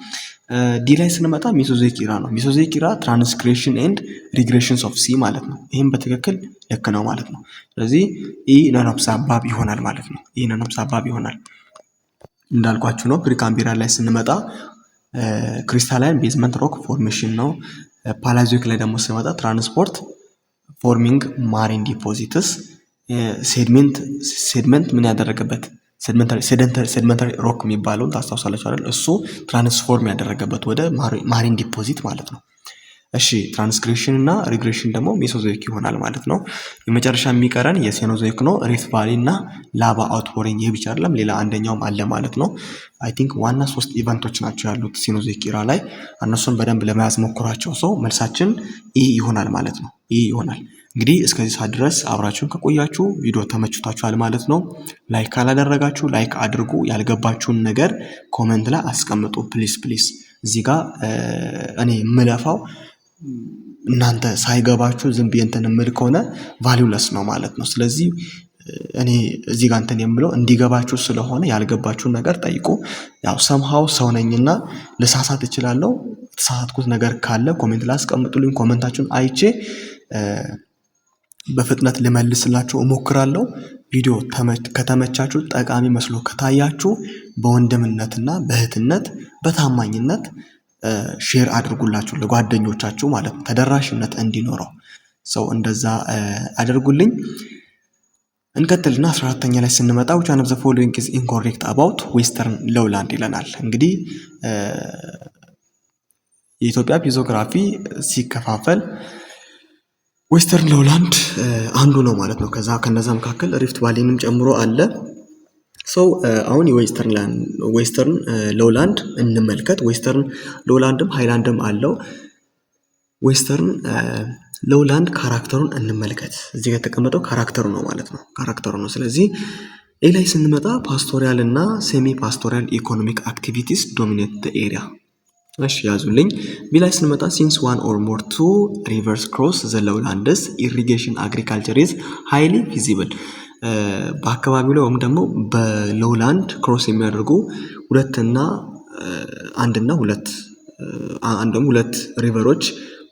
ዲ ላይ ስንመጣ ሜሶዞይክ ኢራ ነው። ሜሶዞይክ ኢራ ትራንስክሬሽን ኤንድ ሪግሬሽንስ ኦፍ ሲ ማለት ነው። ይህም በትክክል ልክ ነው ማለት ነው። ስለዚህ ኢ ነኖፕስ አባብ ይሆናል ማለት ነው። ኢ ነኖፕስ አባብ ይሆናል እንዳልኳችሁ ነው። ፕሪካምቢራል ላይ ስንመጣ ክሪስታላይን ቤዝመንት ሮክ ፎርሜሽን ነው። ፓላዞይክ ላይ ደግሞ ስንመጣ ትራንስፖርት ፎርሚንግ ማሪን ዲፖዚትስ ሴድመንት ምን ያደረገበት ሴዲመንታሪ ሮክ የሚባለውን ታስታውሳላችሁ አይደል? እሱ ትራንስፎርም ያደረገበት ወደ ማሪን ዲፖዚት ማለት ነው። እሺ ትራንስክሬሽን እና ሪግሬሽን ደግሞ ሜሶዞይክ ይሆናል ማለት ነው። የመጨረሻ የሚቀረን የሴኖዞይክ ነው። ሪፍት ቫሊ እና ላቫ አውትፖሪንግ። ይህ ብቻ አይደለም ሌላ አንደኛውም አለ ማለት ነው። አይ ቲንክ ዋና 3 ኢቨንቶች ናቸው ያሉት ሴኖዞይክ ኢራ ላይ። እነሱን በደንብ ለመያዝ ሞክሯቸው። ሰው መልሳችን ኢ ይሆናል ማለት ነው። ኢ ይሆናል። እንግዲህ እስከዚህ ሰዓት ድረስ አብራችሁን ከቆያችሁ ቪዲዮ ተመችቷችኋል ማለት ነው። ላይክ ካላደረጋችሁ ላይክ አድርጉ። ያልገባችሁን ነገር ኮሜንት ላይ አስቀምጡ ፕሊስ ፕሊስ። እዚህ ጋር እኔ የምለፋው እናንተ ሳይገባችሁ ዝም ብዬ እንትን የምል ከሆነ ቫልዩለስ ነው ማለት ነው። ስለዚህ እኔ እዚህ ጋር እንትን የምለው እንዲገባችሁ ስለሆነ ያልገባችሁን ነገር ጠይቁ። ያው ሰምሃው ሰው ነኝና ልሳሳት እችላለሁ። የተሳሳትኩት ነገር ካለ ኮሜንት ላይ አስቀምጡልኝ። ኮሜንታችሁን አይቼ በፍጥነት ልመልስላችሁ እሞክራለሁ። ቪዲዮ ከተመቻችሁ ጠቃሚ መስሎ ከታያችሁ በወንድምነትና በእህትነት በታማኝነት ሼር አድርጉላችሁ ለጓደኞቻችሁ ማለት ነው፣ ተደራሽነት እንዲኖረው ሰው እንደዛ አድርጉልኝ። እንቀጥልና 14ኛ ላይ ስንመጣ which one of the following is incorrect about western lowland ይለናል። እንግዲህ የኢትዮጵያ ፊዚዮግራፊ ሲከፋፈል ዌስተርን ሎውላንድ አንዱ ነው ማለት ነው። ከነዛ መካከል ሪፍት ቫሊንም ጨምሮ አለ። ሰው አሁን ዌስተርን ሎውላንድ እንመልከት። ዌስተርን ሎውላንድም ሃይላንድም አለው። ዌስተርን ሎውላንድ ካራክተሩን እንመልከት። እዚህ ጋር የተቀመጠው ካራክተሩ ነው ማለት ነው። ካራክተሩ ነው። ስለዚህ ኤ ላይ ስንመጣ ፓስቶሪያል እና ሴሚ ፓስቶሪያል ኢኮኖሚክ አክቲቪቲስ ዶሚኔት ዘ ኤሪያ። እሺ ያዙልኝ። ቢ ላይ ስንመጣ ሲንስ ዋን ኦር ሞር ቱ ሪቨርስ ክሮስ ዘ ሎውላንድስ ኢሪጌሽን አግሪካልቸር ኢዝ ሃይሊ ፊዚብል። በአካባቢው ላይ ወይም ደግሞ በሎውላንድ ክሮስ የሚያደርጉ ሁለት ሪቨሮች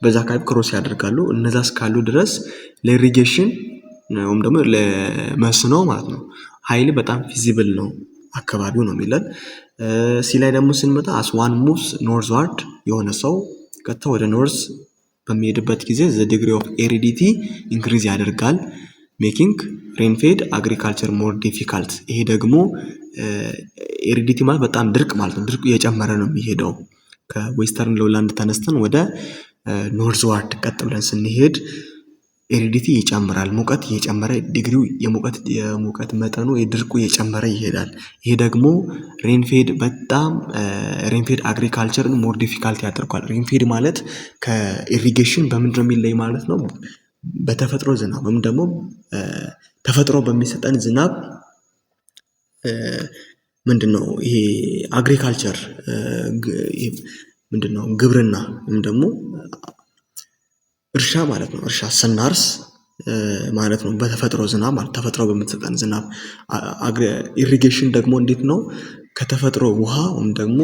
በዛ አካባቢ ክሮስ ያደርጋሉ። እነዛ እስካሉ ድረስ ለኢሪጌሽን ወይም ደግሞ ለመስኖ ማለት ነው ሃይሊ በጣም ፊዚብል ነው አካባቢው ነው የሚለን። ሲ ላይ ደግሞ ስንመጣ አስ ዋን ሙቭስ ኖርዝዋርድ የሆነ ሰው ቀጥታ ወደ ኖርዝ በሚሄድበት ጊዜ ዘ ዲግሪ ኦፍ ኤሪዲቲ ኢንክሪዝ ያደርጋል ሜኪንግ ሬንፌድ አግሪካልቸር ሞር ዲፊካልት። ይሄ ደግሞ ኤሪዲቲ ማለት በጣም ድርቅ ማለት ነው። ድርቁ እየጨመረ ነው የሚሄደው። ከዌስተርን ሎውላንድ ተነስተን ወደ ኖርዝዋርድ ቀጥ ብለን ስንሄድ ኤሪዲቲ ይጨምራል። ሙቀት እየጨመረ ዲግሪው የሙቀት መጠኑ የድርቁ እየጨመረ ይሄዳል። ይሄ ደግሞ ሬንፌድ አግሪካልቸርን ሞር ዲፊካልት ያደርጓል። ሬንፌድ ማለት ከኢሪጌሽን በምንድነው የሚለይ ማለት ነው? በተፈጥሮ ዝናብ ወይም ደግሞ ተፈጥሮ በሚሰጠን ዝናብ ምንድነው ይሄ አግሪካልቸር ምንድነው ግብርና ወይም ደግሞ እርሻ ማለት ነው። እርሻ ስናርስ ማለት ነው በተፈጥሮ ዝናብ ማለት ተፈጥሮ በምትሰጠን ዝናብ። ኢሪጌሽን ደግሞ እንዴት ነው? ከተፈጥሮ ውሃ ወይም ደግሞ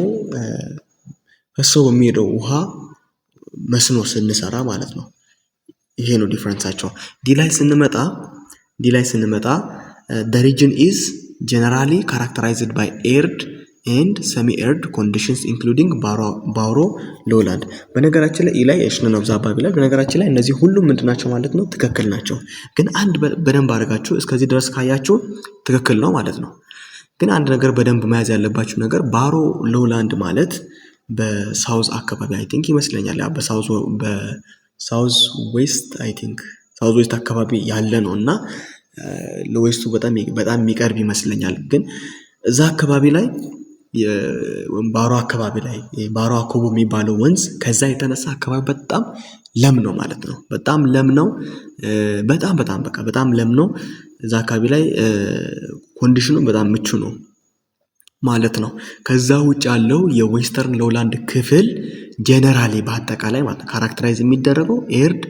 ፈሶ በሚሄደው ውሃ መስኖ ስንሰራ ማለት ነው። ይሄ ነው ዲፈረንሳቸው። ዲ ላይ ስንመጣ the region is generally characterized by arid and semi-arid conditions including ባሮ ሎውላንድ። በነገራችን ላይ ላይ እሽነን አብዛባቢ ላይ በነገራችን ላይ እነዚህ ሁሉም ምንድናቸው ማለት ነው? ትክክል ናቸው። ግን አንድ በደንብ አድርጋችሁ እስከዚህ ድረስ ካያችሁ ትክክል ነው ማለት ነው። ግን አንድ ነገር በደንብ መያዝ ያለባችሁ ነገር ባሮ ሎውላንድ ማለት በሳውዝ አካባቢ አይ ቲንክ ይመስለኛል በሳውዝ ዌስት አይ ቲንክ ሳውዝ ዌስት አካባቢ ያለ ነው እና ለዌስቱ በጣም የሚቀርብ ይመስለኛል። ግን እዛ አካባቢ ላይ ባሮ አካባቢ ላይ ባሮ አኮቦ የሚባለው ወንዝ ከዛ የተነሳ አካባቢ በጣም ለም ነው ማለት ነው። በጣም ለም ነው። በጣም ለም ነው። እዛ አካባቢ ላይ ኮንዲሽኑ በጣም ምቹ ነው። ማለት ነው። ከዛ ውጭ ያለው የዌስተርን ሎውላንድ ክፍል ጄኔራሊ በአጠቃላይ ማለት ነው ካራክተራይዝ የሚደረገው ኤርድ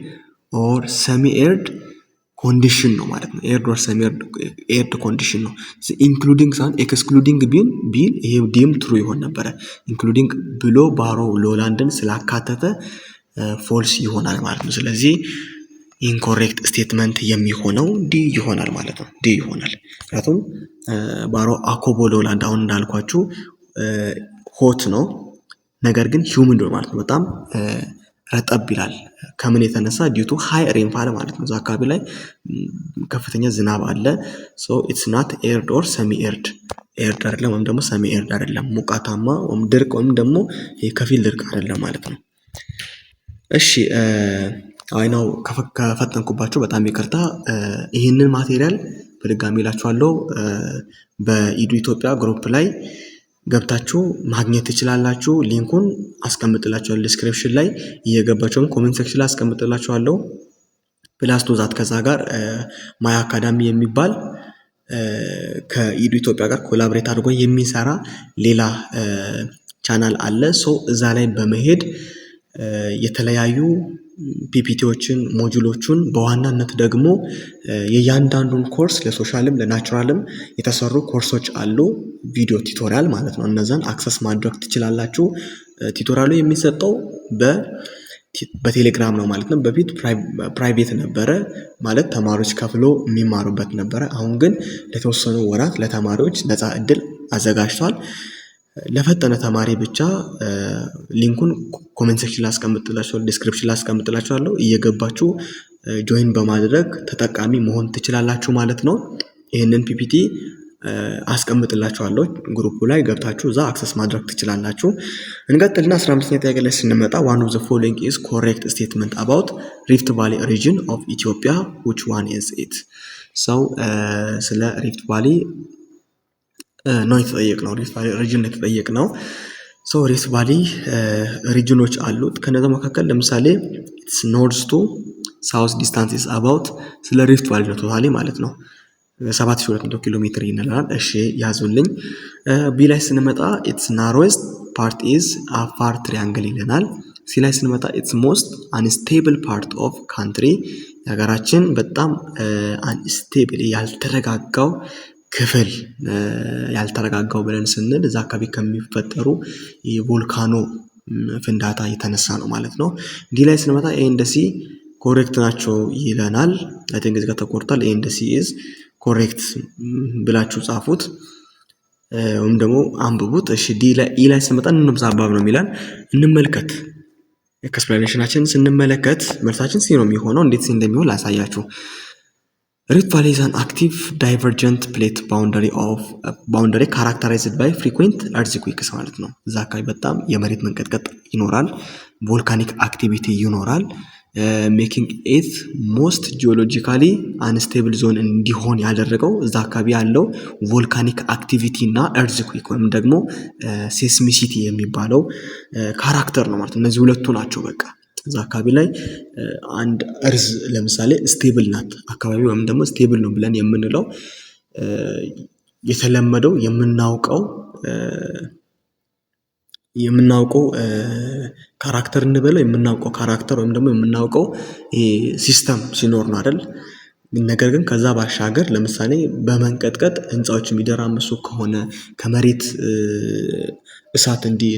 ኦር ሰሚ ኤርድ ኮንዲሽን ነው ማለት ነው። ኤርድ ኦር ሰሚ ኤርድ ኮንዲሽን ነው። ኢንክሉዲንግ ሳይሆን ኤክስክሉዲንግ ቢል ይሄ ዲም ትሩ ይሆን ነበረ። ኢንክሉዲንግ ብሎ ባሮ ሎውላንድን ስላካተተ ፎልስ ይሆናል ማለት ነው። ስለዚህ ኢንኮሬክት ስቴትመንት የሚሆነው ዲ ይሆናል ማለት ነው። ዲ ይሆናል። ምክንያቱም ባሮ አኮቦ ሎውላንድ አሁን እንዳልኳችሁ ሆት ነው፣ ነገር ግን ሂውሚድ ነው ማለት ነው። በጣም ረጠብ ይላል። ከምን የተነሳ ዲቱ ሃይ ሬንፋል ማለት ነው። እዛ አካባቢ ላይ ከፍተኛ ዝናብ አለ። ሶ ኢትስ ናት ኤርድ ኦር ሰሚ ኤርድ አይደለም፣ ወይም ደግሞ ሰሚ ኤርድ አይደለም። ሙቃታማ ወይም ድርቅ ወይም ደግሞ ከፊል ድርቅ አይደለም ማለት ነው። እሺ አይናው ከፈጠንኩባቸው በጣም ይቅርታ። ይህንን ማቴሪያል በድጋሚ እላችኋለሁ በኢዱ ኢትዮጵያ ግሩፕ ላይ ገብታችሁ ማግኘት ትችላላችሁ። ሊንኩን አስቀምጥላችኋለሁ ዲስክሪፕሽን ላይ፣ እየገባችሁም ኮሜንት ሴክሽን ላይ አስቀምጥላችኋለሁ። ፕላስ ቱ ዛት ከዛ ጋር ማይ አካዳሚ የሚባል ከኢዱ ኢትዮጵያ ጋር ኮላብሬት አድርጎ የሚሰራ ሌላ ቻናል አለ። ሶ እዛ ላይ በመሄድ የተለያዩ ፒፒቲዎችን ሞጁሎቹን በዋናነት ደግሞ የእያንዳንዱን ኮርስ ለሶሻልም ለናቹራልም የተሰሩ ኮርሶች አሉ፣ ቪዲዮ ቲቶሪያል ማለት ነው። እነዛን አክሰስ ማድረግ ትችላላችሁ። ቲቶሪያሉ የሚሰጠው በቴሌግራም ነው ማለት ነው። በፊት ፕራይቬት ነበረ ማለት ተማሪዎች ከፍሎ የሚማሩበት ነበረ። አሁን ግን ለተወሰኑ ወራት ለተማሪዎች ነፃ እድል አዘጋጅቷል። ለፈጠነ ተማሪ ብቻ ሊንኩን ኮሜንት ሴክሽን ላይ አስቀምጥላችኋለሁ፣ ዲስክሪፕሽን ላይ አስቀምጥላችኋለሁ። እየገባችሁ ጆይን በማድረግ ተጠቃሚ መሆን ትችላላችሁ ማለት ነው። ይህንን ፒፒቲ አስቀምጥላችኋለሁ ግሩፑ ላይ ገብታችሁ እዛ አክሰስ ማድረግ ትችላላችሁ። እንቀጥልና 15ኛ ጥያቄ ላይ ስንመጣ one of the following is correct statement about Rift Valley region of Ethiopia, which one is it? ሰው ስለ ሪፍት ቫሊ ነው የተጠየቅነው። ሪፍት ቫሊ ሪጅን ነው የተጠየቅነው። ሶ ሪፍት ቫሊ ሪጅኖች አሉት። ከነዛ መካከል ለምሳሌ ኢትስ ኖርዝ ቱ ሳውዝ ዲስታንስ ኢዝ አባውት ስለ ሪፍት ቫሊ ነው ቶታሊ ማለት ነው 7200 ኪሎ ሜትር ይነላል። እሺ ያዙልኝ። ቢ ላይ ስንመጣ ኢትስ ናሮስት ፓርት ኢዝ አፋር ትሪያንግል ይለናል። ሲ ላይ ስንመጣ ኢትስ ሞስት አንስቴብል ፓርት ኦፍ ካንትሪ የሀገራችን በጣም አንስቴብል ያልተረጋጋው ክፍል ያልተረጋጋው ብለን ስንል እዛ አካባቢ ከሚፈጠሩ የቮልካኖ ፍንዳታ የተነሳ ነው ማለት ነው። ዲ ላይ ስንመጣ ኤ ኤንድ ሲ ኮሬክት ናቸው ይለናል። አይ ቲንክ እዚህ ጋር ተቆርጧል። ኤ ኤንድ ሲ ኢዝ ኮሬክት ብላችሁ ጻፉት ወይም ደግሞ አንብቡት። እሺ ዲ ላይ ኢ ላይ ስንመጣ እንብዛባብ ነው የሚላል። እንመልከት። ኤክስፕላኔሽናችን ስንመለከት መልሳችን ሲ ነው የሚሆነው። እንዴት ሲ እንደሚሆን ላሳያችሁ። Rift Valley is an active divergent plate boundary characterized by frequent earthquakes ማለት ነው። እዛ አካባቢ በጣም የመሬት መንቀጥቀጥ ይኖራል፣ ቮልካኒክ አክቲቪቲ ይኖራል። ሜኪንግ ኢት ሞስት ጂኦሎጂካሊ አንስቴብል ዞን እንዲሆን ያደረገው እዛ አካባቢ ያለው ቮልካኒክ አክቲቪቲ እና ኤርዝኩዊክ ወይም ደግሞ ሴስሚሲቲ የሚባለው ካራክተር ነው ማለት ነው። እነዚህ ሁለቱ ናቸው በቃ እዛ አካባቢ ላይ አንድ እርዝ ለምሳሌ ስቴብል ናት አካባቢ ወይም ደግሞ ስቴብል ነው ብለን የምንለው የተለመደው የምናውቀው ካራክተር እንበለው የምናውቀው ካራክተር ወይም ደግሞ የምናውቀው ሲስተም ሲኖር ነው አይደል? ነገር ግን ከዛ ባሻገር ለምሳሌ በመንቀጥቀጥ ህንፃዎች የሚደራምሱ ከሆነ ከመሬት እሳት እንዲህ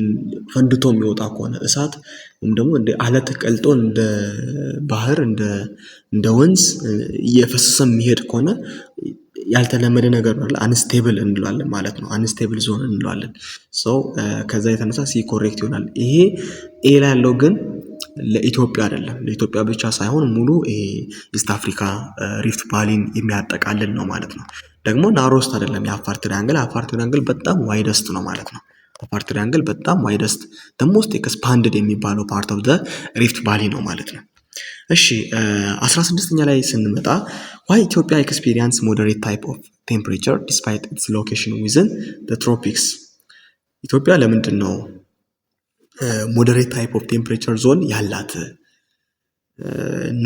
ፈንድቶ የሚወጣ ከሆነ እሳት ወይም ደግሞ እንደ አለት ቀልጦ እንደ ባህር እንደ ወንዝ እየፈሰሰ የሚሄድ ከሆነ ያልተለመደ ነገር ነው፣ አንስቴብል እንለዋለን ማለት ነው። አንስቴብል ዞን እንለዋለን። ሶ ከዛ የተነሳ ሲ ኮሬክት ይሆናል። ይሄ ኤ ላይ ያለው ግን ለኢትዮጵያ አይደለም። ለኢትዮጵያ ብቻ ሳይሆን ሙሉ ኢስት አፍሪካ ሪፍት ቫሊን የሚያጠቃልል ነው ማለት ነው። ደግሞ ናሮስት አይደለም የአፋር ትሪያንግል በጣም ዋይደስት ነው ማለት ነው። አፋር ትሪያንግል በጣም ዋይደስት ሞስት ኤክስፓንድድ የሚባለው ፓርት ኦፍ ዘ ሪፍት ቫሊ ነው ማለት ነው። እሺ 16ኛ ላይ ስንመጣ ዋይ ኢትዮጵያ ኤክስፒሪየንስ ሞደሬት ታይፕ ኦፍ ቴምፕሬቸር ዲስፓይት ኢትስ ሎኬሽን ዊዝን ዘ ትሮፒክስ። ኢትዮጵያ ለምንድን ነው ሞደሬት ታይፕ ኦፍ ቴምፕሬቸር ዞን ያላት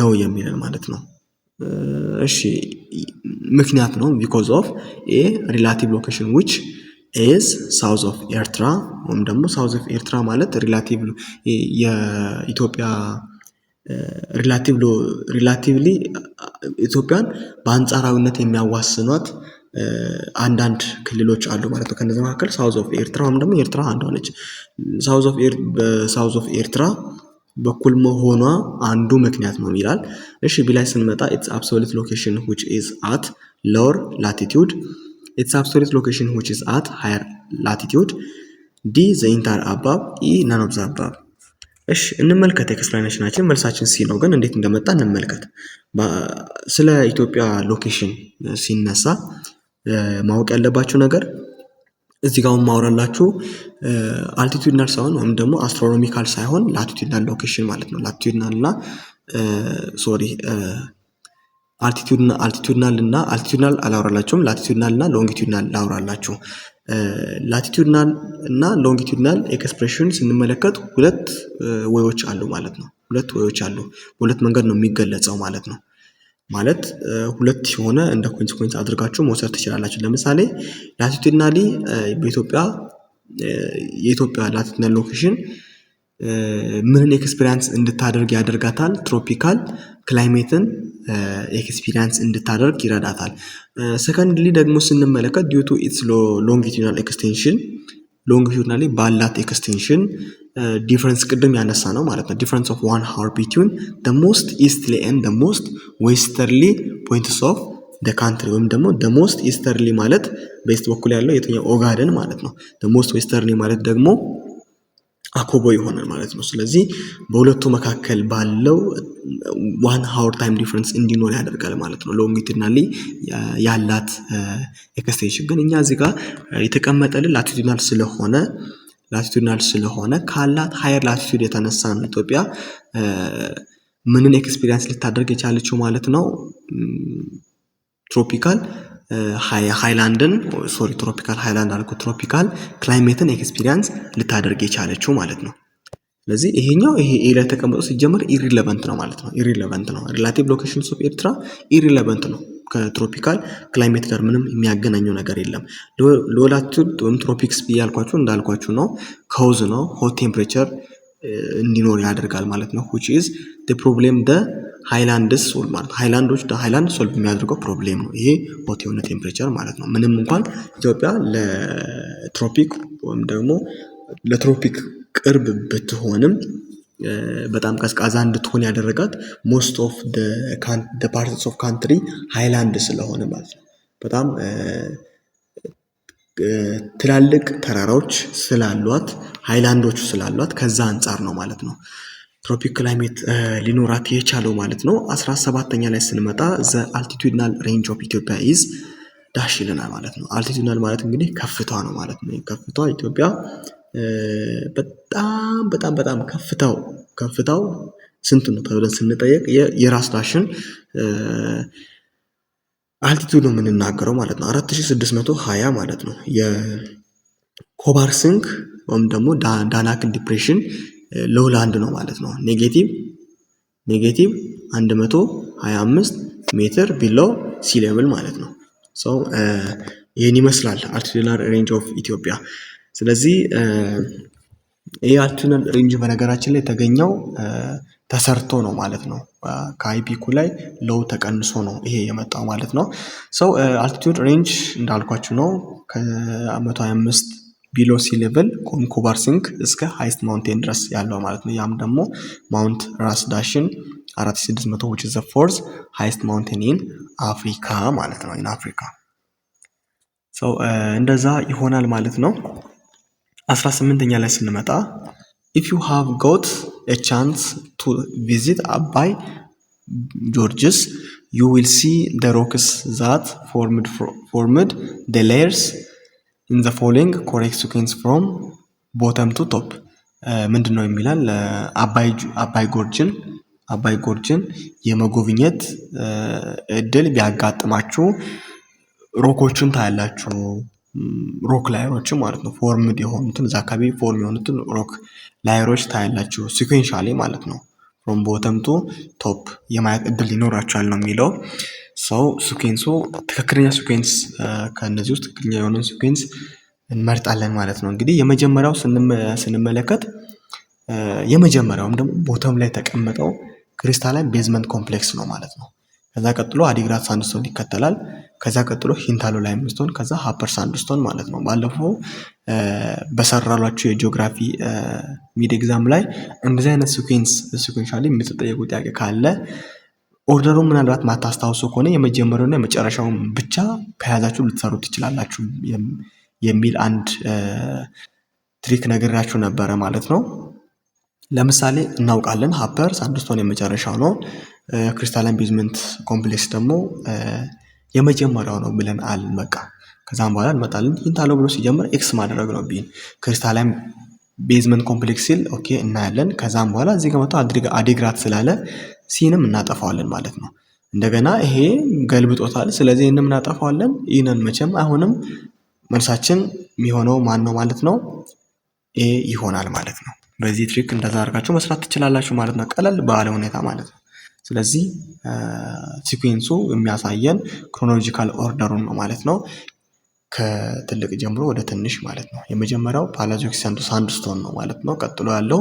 ነው የሚለን ማለት ነው። እሺ ምክንያት ነው ቢኮዝ ኦፍ ኤ ሪላቲቭ ሎኬሽን ዊች ኢዝ ሳውዝ ኦፍ ኤርትራ ወይም ደግሞ ሳውዝ ኦፍ ኤርትራ ማለት ሪላቲቭ የኢትዮጵያ ሪላቲቭሊ ኢትዮጵያን በአንጻራዊነት የሚያዋስኗት አንዳንድ ክልሎች አሉ ማለት ነው። ከነዚህ መካከል ሳውዝ ኦፍ ኤርትራ ወይም ደግሞ ኤርትራ አንዷ ነች። በሳውዝ ኦፍ ኤርትራ በኩል መሆኗ አንዱ ምክንያት ነው ይላል። እሺ ቢላይ ስንመጣ ኢትስ አብሶሉት ሎኬሽን which is at lower latitude its absolute location which is at higher latitude ዲ the entire above ኢ none of the above። እሺ እንመልከት ኤክስፕላኔሽናችን መልሳችን ሲ ነው፣ ግን እንዴት እንደመጣ እንመልከት። ስለ ኢትዮጵያ ሎኬሽን ሲነሳ ማወቅ ያለባችሁ ነገር እዚህ ጋር ማውራላችሁ አልቲቲዩድናል ሳይሆን ወይም ደግሞ አስትሮኖሚካል ሳይሆን ላቲቲዩድናል ሎኬሽን ማለት ነው። ላቲቲዩድናል እና አልቲቲዩድናል አላወራላችሁም። ላቲቲዩድናል እና ሎንጊቲዩድናል ላውራላችሁ። ላቲቲዩድናል እና ሎንጊቲዩድናል ኤክስፕሬሽን ስንመለከት ሁለት ወዮች አሉ ማለት ነው። በሁለት መንገድ ነው የሚገለጸው ማለት ነው። ማለት ሁለት የሆነ እንደ ኮንሲኩዌንስ አድርጋችሁ መውሰድ ትችላላችሁ። ለምሳሌ ላቲቲዩድናሊ የኢትዮጵያ ላቲቲዩድናል ሎኬሽን ምንን ኤክስፒሪየንስ እንድታደርግ ያደርጋታል? ትሮፒካል ክላይሜትን ኤክስፒሪየንስ እንድታደርግ ይረዳታል። ሰከንድሊ ደግሞ ስንመለከት ዲዩ ቱ ኢትስ ሎንጊቲዩድናል ኤክስቴንሽን ሎንጊቲዩድናሊ ባላት ኤክስቴንሽን ዲፍረንስ ቅድም ያነሳ ነው ማለት ነው። ዲፍረንስ ኦፍ 1 hour between the most easterly and the most westerly points of the country ወይም ደግሞ the most easterly ማለት በኢስት በኩል ያለው የትኛው ኦጋደን ማለት ነው። the most westerly ማለት ደግሞ አኮቦ ይሆናል ማለት ነው። ስለዚህ በሁለቱ መካከል ባለው 1 hour time difference እንዲኖር ያደርጋል ማለት ነው ሎንጊቲዩድናሊ ያላት ኤክስቴንሽን። ግን እኛ እዚህ ጋር የተቀመጠልን ላቲቲዩድናል ስለሆነ ካላት ሃየር ላቲቲዩድ የተነሳ ነው ኢትዮጵያ ምንን ኤክስፒሪየንስ ልታደርግ የቻለችው ማለት ነው። ትሮፒካል ክላይሜትን ኤክስፒሪየንስ ልታደርግ የቻለችው ማለት ነው። ስለዚህ ይሄ ኤ ላይ ተቀምጦ ሲጀመር ኢሪሌቨንት ነው ማለት ነው። ሪላቲቭ ሎኬሽንስ ኦፍ ኤርትራ ኢሪሌቨንት ነው። ከትሮፒካል ክላይሜት ጋር ምንም የሚያገናኘው ነገር የለም። ሎ ላቲቲዩድ ወይም ትሮፒክስ እንዳልኳችሁ ነው። ኮዝ ነው ሆት ቴምፕሬቸር እንዲኖር ያደርጋል ማለት ነው። which is the problem the ሃይላንድስ ሶልቭ ማለት ሃይላንድ ሶልቭ የሚያደርገው ፕሮብሌም ነው። ይሄ ሆት የሆነ ቴምፕሬቸር ማለት ነው። ምንም እንኳን ኢትዮጵያ ለትሮፒክ ወይም ደግሞ ለትሮፒክ ቅርብ ብትሆንም በጣም ቀዝቃዛ እንድትሆን ያደረጋት ሞስት ኦፍ the parts of country ሃይላንድ ስለሆነ ማለት ነው። በጣም ትላልቅ ተራራዎች ስላሏት ሃይላንዶቹ ስላሏት ከዛ አንጻር ነው ማለት ነው ትሮፒክ ክላይሜት ሊኖራት የቻለው ማለት ነው። 17ኛ ላይ ስንመጣ the altitudinal range of Ethiopia is ዳሽ ይለናል ማለት ነው። አልቲቲዩድናል ማለት እንግዲህ ከፍታ ነው ማለት ነው። ከፍታ ኢትዮጵያ በጣም ከፍታው ስንት ነው ተብለን ስንጠየቅ የራስ ዳሽን አልቲቲዩድ ነው የምንናገረው ማለት ነው። 4620 ማለት ነው። የኮባርሲንግ ወይም ደግሞ ዳናክል ዲፕሬሽን ሎውላንድ ነው ማለት ነው። ኔጌቲቭ 125 ሜትር ቢሎ ሲ ሌቭል ማለት ነው። ይህን ይመስላል አልቲቲዩድናል ሬንጅ ኦፍ ኢትዮጵያ። ስለዚህ ይህ አልቲቲዩድናል ሬንጅ በነገራችን ላይ የተገኘው ተሰርቶ ነው ማለት ነው። ከአይፒኩ ላይ ሎው ተቀንሶ ነው ይሄ የመጣው ማለት ነው። አልቲቲዩድ ሬንጅ እንዳልኳችሁ ነው ከ125 ቢሎ ሲ ሌቭል ኮባርሲንግ እስከ ሃይስት ማውንቴን ድረስ ያለው ማለት ነው። ያም ደግሞ ማውንት ራስ ዳሽን 4600 which is the fourth highest mountain in Africa ማለት ነው። in Africa እንደዛ ይሆናል ማለት ነው። 18ኛ ላይ ስንመጣ if you have got a chance to visit Abai Gorges you will see the rocks that formed the layers in the following correct sequence from bottom to top ምንድነው የሚላል አባይ ጎርጅን የመጎብኘት እድል ቢያጋጥማችሁ ሮኮችን ታያላችሁ። ሮክ ላየሮችን ማለት ነው። ፎርምድ የሆኑትን እዛ አካባቢ ፎርም የሆኑትን ሮክ ላየሮች ታያላችሁ ሲኩዌንሻሊ ማለት ነው። ፍሮም ቦተም ቱ ቶፕ የማየት እድል ይኖራችኋል ነው የሚለው። ሲኩዌንሱ ትክክለኛ ሲኩዌንስ ከእነዚህ ውስጥ ትክክለኛ የሆነን ሲኩዌንስ እንመርጣለን ማለት ነው። እንግዲህ የመጀመሪያው ስንመለከት የመጀመሪያውም ደግሞ ቦተም ላይ የተቀመጠው ክሪስታላይን ቤዝመንት ኮምፕሌክስ ነው ማለት ነው። ከዛ ቀጥሎ አዲግራት ሳንድስቶን ይከተላል። ከዛ ቀጥሎ ሂንታሎ ላይምስቶን፣ ከዛ ሀፐር ሳንድስቶን ማለት ነው። ባለፈው በሰራሏችሁ የጂኦግራፊ ሚድ ኤግዛም ላይ እንደዚህ አይነት ሲኩዌንሻሊ የምትጠየቁ ጥያቄ ካለ ኦርደሩን ምናልባት ማታስታውሱ ከሆነ የመጀመሪያውና የመጨረሻውን ብቻ ከያዛችሁ ልትሰሩ ትችላላችሁ የሚል አንድ ትሪክ ነግራችሁ ነበረ ማለት ነው። ለምሳሌ እናውቃለን ሀፐር ሳንድስቶን የመጨረሻው ነው። ክሪስታላይን ቤዝመንት ኮምፕሌክስ ደግሞ የመጀመሪያው ነው ብለን አልን። በቃ ከዛም በኋላ እንመጣለን። ሂንታሎ ብሎ ሲጀምር ኤክስ ማድረግ ነው ቢን ክሪስታላይን ቤዝመንት ኮምፕሌክስ ሲል ኦኬ እናያለን። ከዛም በኋላ እዚህ ጋር መጥቶ አዲግራት ስላለ ሲንም እናጠፋዋለን ማለት ነው። እንደገና ይሄ ገልብጦታል፣ ስለዚህ ይህንም እናጠፋዋለን። ይህንን መቼም አይሆንም። መልሳችን የሚሆነው ማን ነው ማለት ነው? ኤ ይሆናል ማለት ነው። በዚህ ትሪክ እንደዛ አድርጋችሁ መስራት ትችላላችሁ ማለት ነው፣ ቀለል ባለ ሁኔታ ማለት ነው። ስለዚህ ሲኩዌንሱ የሚያሳየን ክሮኖሎጂካል ኦርደሩን ነው ማለት ነው፣ ከትልቅ ጀምሮ ወደ ትንሽ ማለት ነው። የመጀመሪያው ፓላዚዮክ ሳንድስቶን ነው ማለት ነው። ቀጥሎ ያለው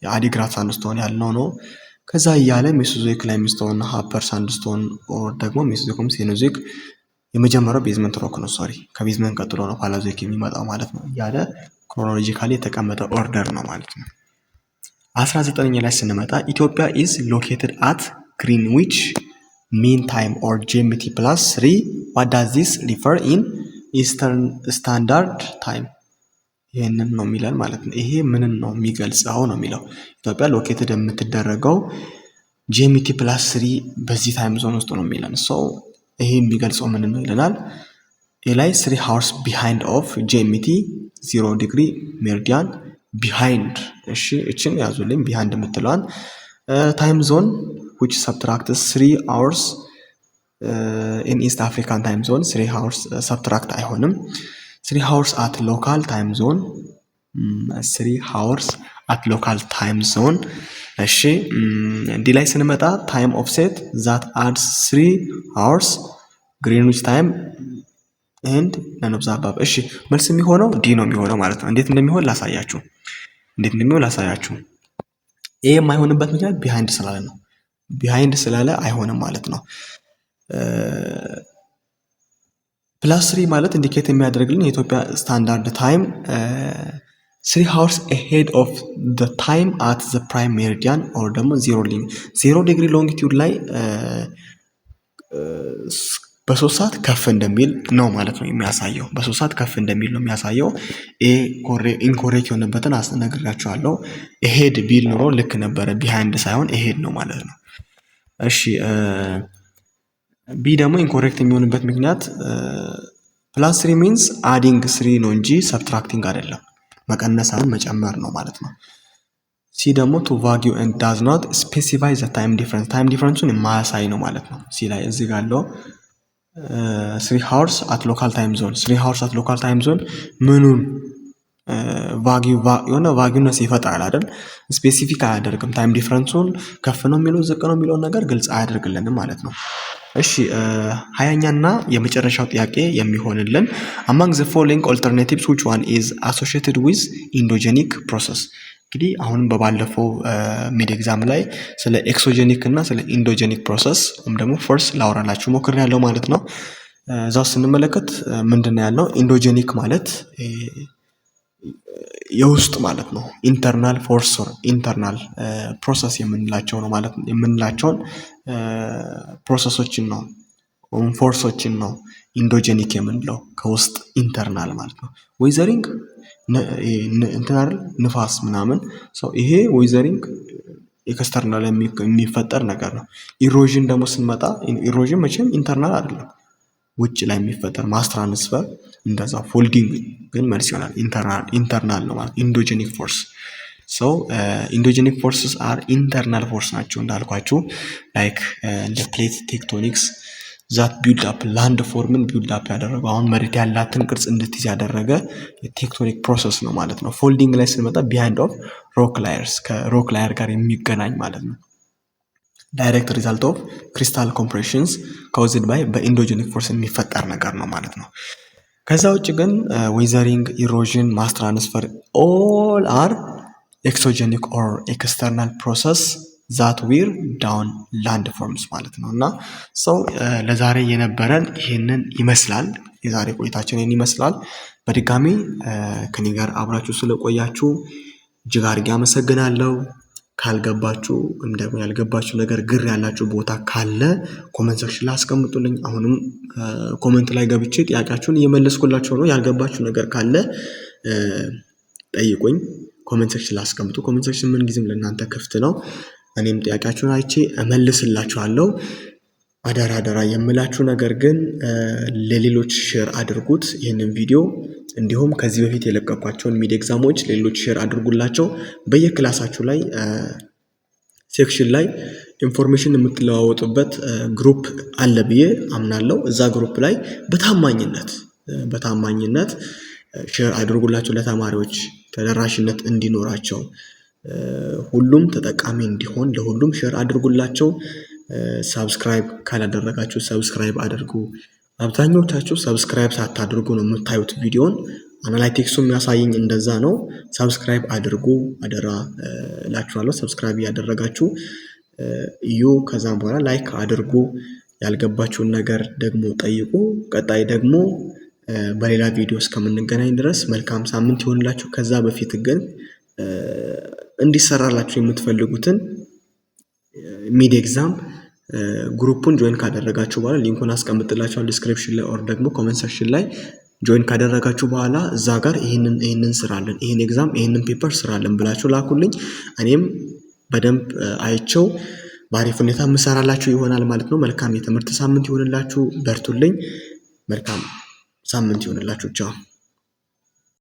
የአዲግራት ሳንድስቶን ያልነው ነው። ከዛ እያለ ሜሶዞይክ ላይምስቶን፣ ሀፐር ሳንድስቶን ኦር ደግሞ ሜሶዞይክም ሴኖዞይክ የመጀመሪያው ቤዝመንት ሮክ ነው። ሶሪ ከቤዝመንት ቀጥሎ ነው ፓላዞይክ የሚመጣው ማለት ነው እያለ ክሮኖሎጂካሊ የተቀመጠ ኦርደር ነው ማለት ነው። 19ኛ ላይ ስንመጣ ኢትዮጵያ ኢዝ ሎኬትድ አት ግሪንዊች ሚን ታይም ኦር ጂኤምቲ ፕላስ 3 ዋት ዳዝ ዚስ ሪፈር ኢን ኢስተርን ስታንዳርድ ታይም። ይህንን ነው የሚለን ማለት ነው። ይሄ ምንን ነው የሚገልጸው ነው የሚለው። ኢትዮጵያ ሎኬትድ የምትደረገው ጂኤምቲ ፕላስ 3 በዚህ ታይም ዞን ውስጥ ነው የሚለን። ሰው ይሄ የሚገልጸው ምን ነው ይለናል። ላይ 3 ሃውርስ ቢሃይንድ ኦፍ ጂኤምቲ 0 ዲግሪ ሜሪዲያን ቢሃይንድ። እሺ እችን ያዙልኝ ቢሃይንድ የምትለዋን ታይም ዞን which subtracts 3 hours in East African time zone 3 hours subtract አይሆንም። 3 hours at local time zone 3 hours at local time zone። እሺ እንዲህ ላይ ስንመጣ ታይም ኦፍሴት that adds 3 hours greenwich time and none of the above። እሺ መልስ የሚሆነው ዲ ነው የሚሆነው ማለት ነው። እንዴት እንደሚሆን ላሳያችሁ። ይሄ የማይሆንበት ምክንያት ቢሃይንድ ስላለ ነው። ቢሃይንድ ስላለ አይሆንም ማለት ነው። ፕላስ 3 ማለት ኢንዲኬት የሚያደርግልን የኢትዮጵያ ስታንዳርድ ታይም 3 hours ahead of the time at the prime meridian or ደግሞ 0 ዲግሪ ሎንጊቲዩድ ላይ በ3 ሰዓት ከፍ እንደሚል ነው ማለት ነው የሚያሳየው። በ3 ሰዓት ከፍ እንደሚል ነው የሚያሳየው። ኢንኮሬክት የሆነበትን አስነግራችኋለሁ። ኤሄድ ቢል ኖሮ ልክ ነበረ፣ ቢሃይንድ ሳይሆን ኤሄድ ነው ማለት ነው። እሺ ቢ ደግሞ ኢንኮሬክት የሚሆንበት ምክንያት ፕላስ 3 ሚንስ አዲንግ 3 ነው እንጂ ሰብትራክቲንግ አይደለም፣ መቀነሳን መጨመር ነው ማለት ነው። ሲ ደግሞ ቱ ቫጊዩ ኤንድ ዳዝ ኖት ስፔሲፋይ ዘ ታይም ዲፍረንስ፣ ታይም ዲፍረንሱን የማያሳይ ነው ማለት ነው። ሲ ላይ እዚህ ጋር ያለው 3 hours at local time zone 3 hours at local time zone ምኑን ቫጊዩ የሆነ ቫጊዩነስ ይፈጥራል አይደል? ስፔሲፊክ አያደርግም። ታይም ዲፍረንሱን ከፍ ነው የሚለው ዝቅ ነው የሚለውን ነገር ግልጽ አያደርግልንም ማለት ነው። እሺ 20ኛና የመጨረሻው ጥያቄ የሚሆንልን among the following alternatives which one is associated with endogenic process። እንግዲህ አሁንም በባለፈው ሚድ ኤግዛም ላይ ስለ ኤክሶጀኒክ እና ስለ ኢንዶጀኒክ ፕሮሰስ ወይም ደግሞ ፎርስ ላወራላችሁ ሞክሬያለሁ ማለት ነው። እዛው ስንመለከት ምንድን ነው ያልነው? ኢንዶጀኒክ ማለት የውስጥ ማለት ነው። ኢንተርናል ፎርስ ኢንተርናል ፕሮሰስ የምንላቸው ነው ማለት ነው። የምንላቸውን ፕሮሰሶችን ነው ፎርሶችን ነው ኢንዶጀኒክ የምንለው ከውስጥ ኢንተርናል ማለት ነው። ዌዘሪንግ እንትን አይደል ንፋስ ምናምን ሰው ይሄ ዌዘሪንግ ኤክስተርናል የሚፈጠር ነገር ነው። ኢሮዥን ደግሞ ስንመጣ ኢሮዥን መቼም ኢንተርናል አይደለም፣ ውጭ ላይ የሚፈጠር ማስ ትራንስፈር እንደዛ። ፎልዲንግ ግን መልስ ይሆናል ኢንተርናል ነው ማለት ኢንዶጀኒክ ፎርስ። ሶ ኢንዶጀኒክ ፎርስስ አር ኢንተርናል ፎርስ ናቸው እንዳልኳችሁ ላይክ እንደ ፕሌት ቴክቶኒክስ ዛት ቢልድ አፕ ላንድ ፎርምን ቢልድ አፕ ያደረገው አሁን መሬት ያላትን ቅርጽ እንድትይዝ ያደረገ የቴክቶኒክ ፕሮሰስ ነው ማለት ነው። ፎልዲንግ ላይ ስንመጣ ቢሃይንድ ኦፍ ሮክ ላየርስ ከሮክ ላየር ጋር የሚገናኝ ማለት ነው። ዳይሬክት ሪዛልት ኦፍ ክሪስታል ኮምፕሬሽንስ ካውዝድ ባይ በኢንዶጀኒክ ፎርስ የሚፈጠር ነገር ነው ማለት ነው። ከዛ ውጭ ግን ዌዘሪንግ፣ ኢሮዥን፣ ማስ ትራንስፈር ኦል አር ኤክሶጀኒክ ኦር ኤክስተርናል ፕሮሰስ ዛት ዊር ዳውን ላንድ ፎርምስ ማለት ነው። እና ሰው ለዛሬ የነበረን ይሄንን ይመስላል። የዛሬ ቆይታችን ይህን ይመስላል። በድጋሚ ከኔ ጋር አብራችሁ ስለቆያችሁ እጅግ አድርጌ አመሰግናለሁ። ካልገባችሁ ወይም ደግሞ ያልገባችሁ ነገር ግር ያላችሁ ቦታ ካለ ኮመንት ሴክሽን ላይ አስቀምጡልኝ። አሁንም ኮመንት ላይ ገብቼ ጥያቄያችሁን እየመለስኩላችሁ ነው። ያልገባችሁ ነገር ካለ ጠይቁኝ፣ ኮመንት ሴክሽን ላይ አስቀምጡ። ኮመንት ሴክሽን ምን ጊዜም ለእናንተ ክፍት ነው። እኔም ጥያቄያችሁን አይቼ እመልስላችኋለሁ። አደራ የምላችሁ ነገር ግን ለሌሎች ሼር አድርጉት ይህንን ቪዲዮ። እንዲሁም ከዚህ በፊት የለቀኳቸውን ሚድ ኤግዛሞች ለሌሎች ሼር አድርጉላቸው። በየክላሳችሁ ላይ ሴክሽን ላይ ኢንፎርሜሽን የምትለዋወጡበት ግሩፕ አለ ብዬ አምናለሁ። እዛ ግሩፕ ላይ በታማኝነት ሼር አድርጉላቸው፣ ለተማሪዎች ተደራሽነት እንዲኖራቸው፣ ሁሉም ተጠቃሚ እንዲሆን ለሁሉም ሼር አድርጉላቸው። ሳብስክራይብ ካላደረጋችሁ ሰብስክራይብ አድርጉ። አብዛኞቻችሁ ሰብስክራይብ ሳታድርጉ ነው የምታዩት ቪዲዮን። አናላይቲክሱ የሚያሳየኝ እንደዛ ነው። ሰብስክራይብ አድርጉ አደራ እላችኋለሁ። ሰብስክራይብ ያደረጋችሁ እዩ። ከዛም በኋላ ላይክ አድርጉ። ያልገባችሁን ነገር ደግሞ ጠይቁ። ቀጣይ ደግሞ በሌላ ቪዲዮ እስከምንገናኝ ድረስ መልካም ሳምንት ይሆንላችሁ። ከዛ በፊት ግን እንዲሰራላችሁ የምትፈልጉትን ሚድ ኤግዛም ግሩፑን ጆይን ካደረጋችሁ በኋላ ሊንኩን አስቀምጥላችኋለሁ ዲስክሪፕሽን ላይ ኦር ደግሞ ኮሜንት ሴክሽን ላይ ጆይን ካደረጋችሁ በኋላ እዛ ጋር ይህንን ስራለን፣ ይህን ኤግዛም፣ ይህንን ፔፐር ስራለን ብላችሁ ላኩልኝ። እኔም በደንብ አይቸው በአሪፍ ሁኔታ የምሰራላችሁ ይሆናል ማለት ነው። መልካም የትምህርት ሳምንት ይሆንላችሁ። በርቱልኝ። መልካም ሳምንት ይሆንላችሁ። ቻው።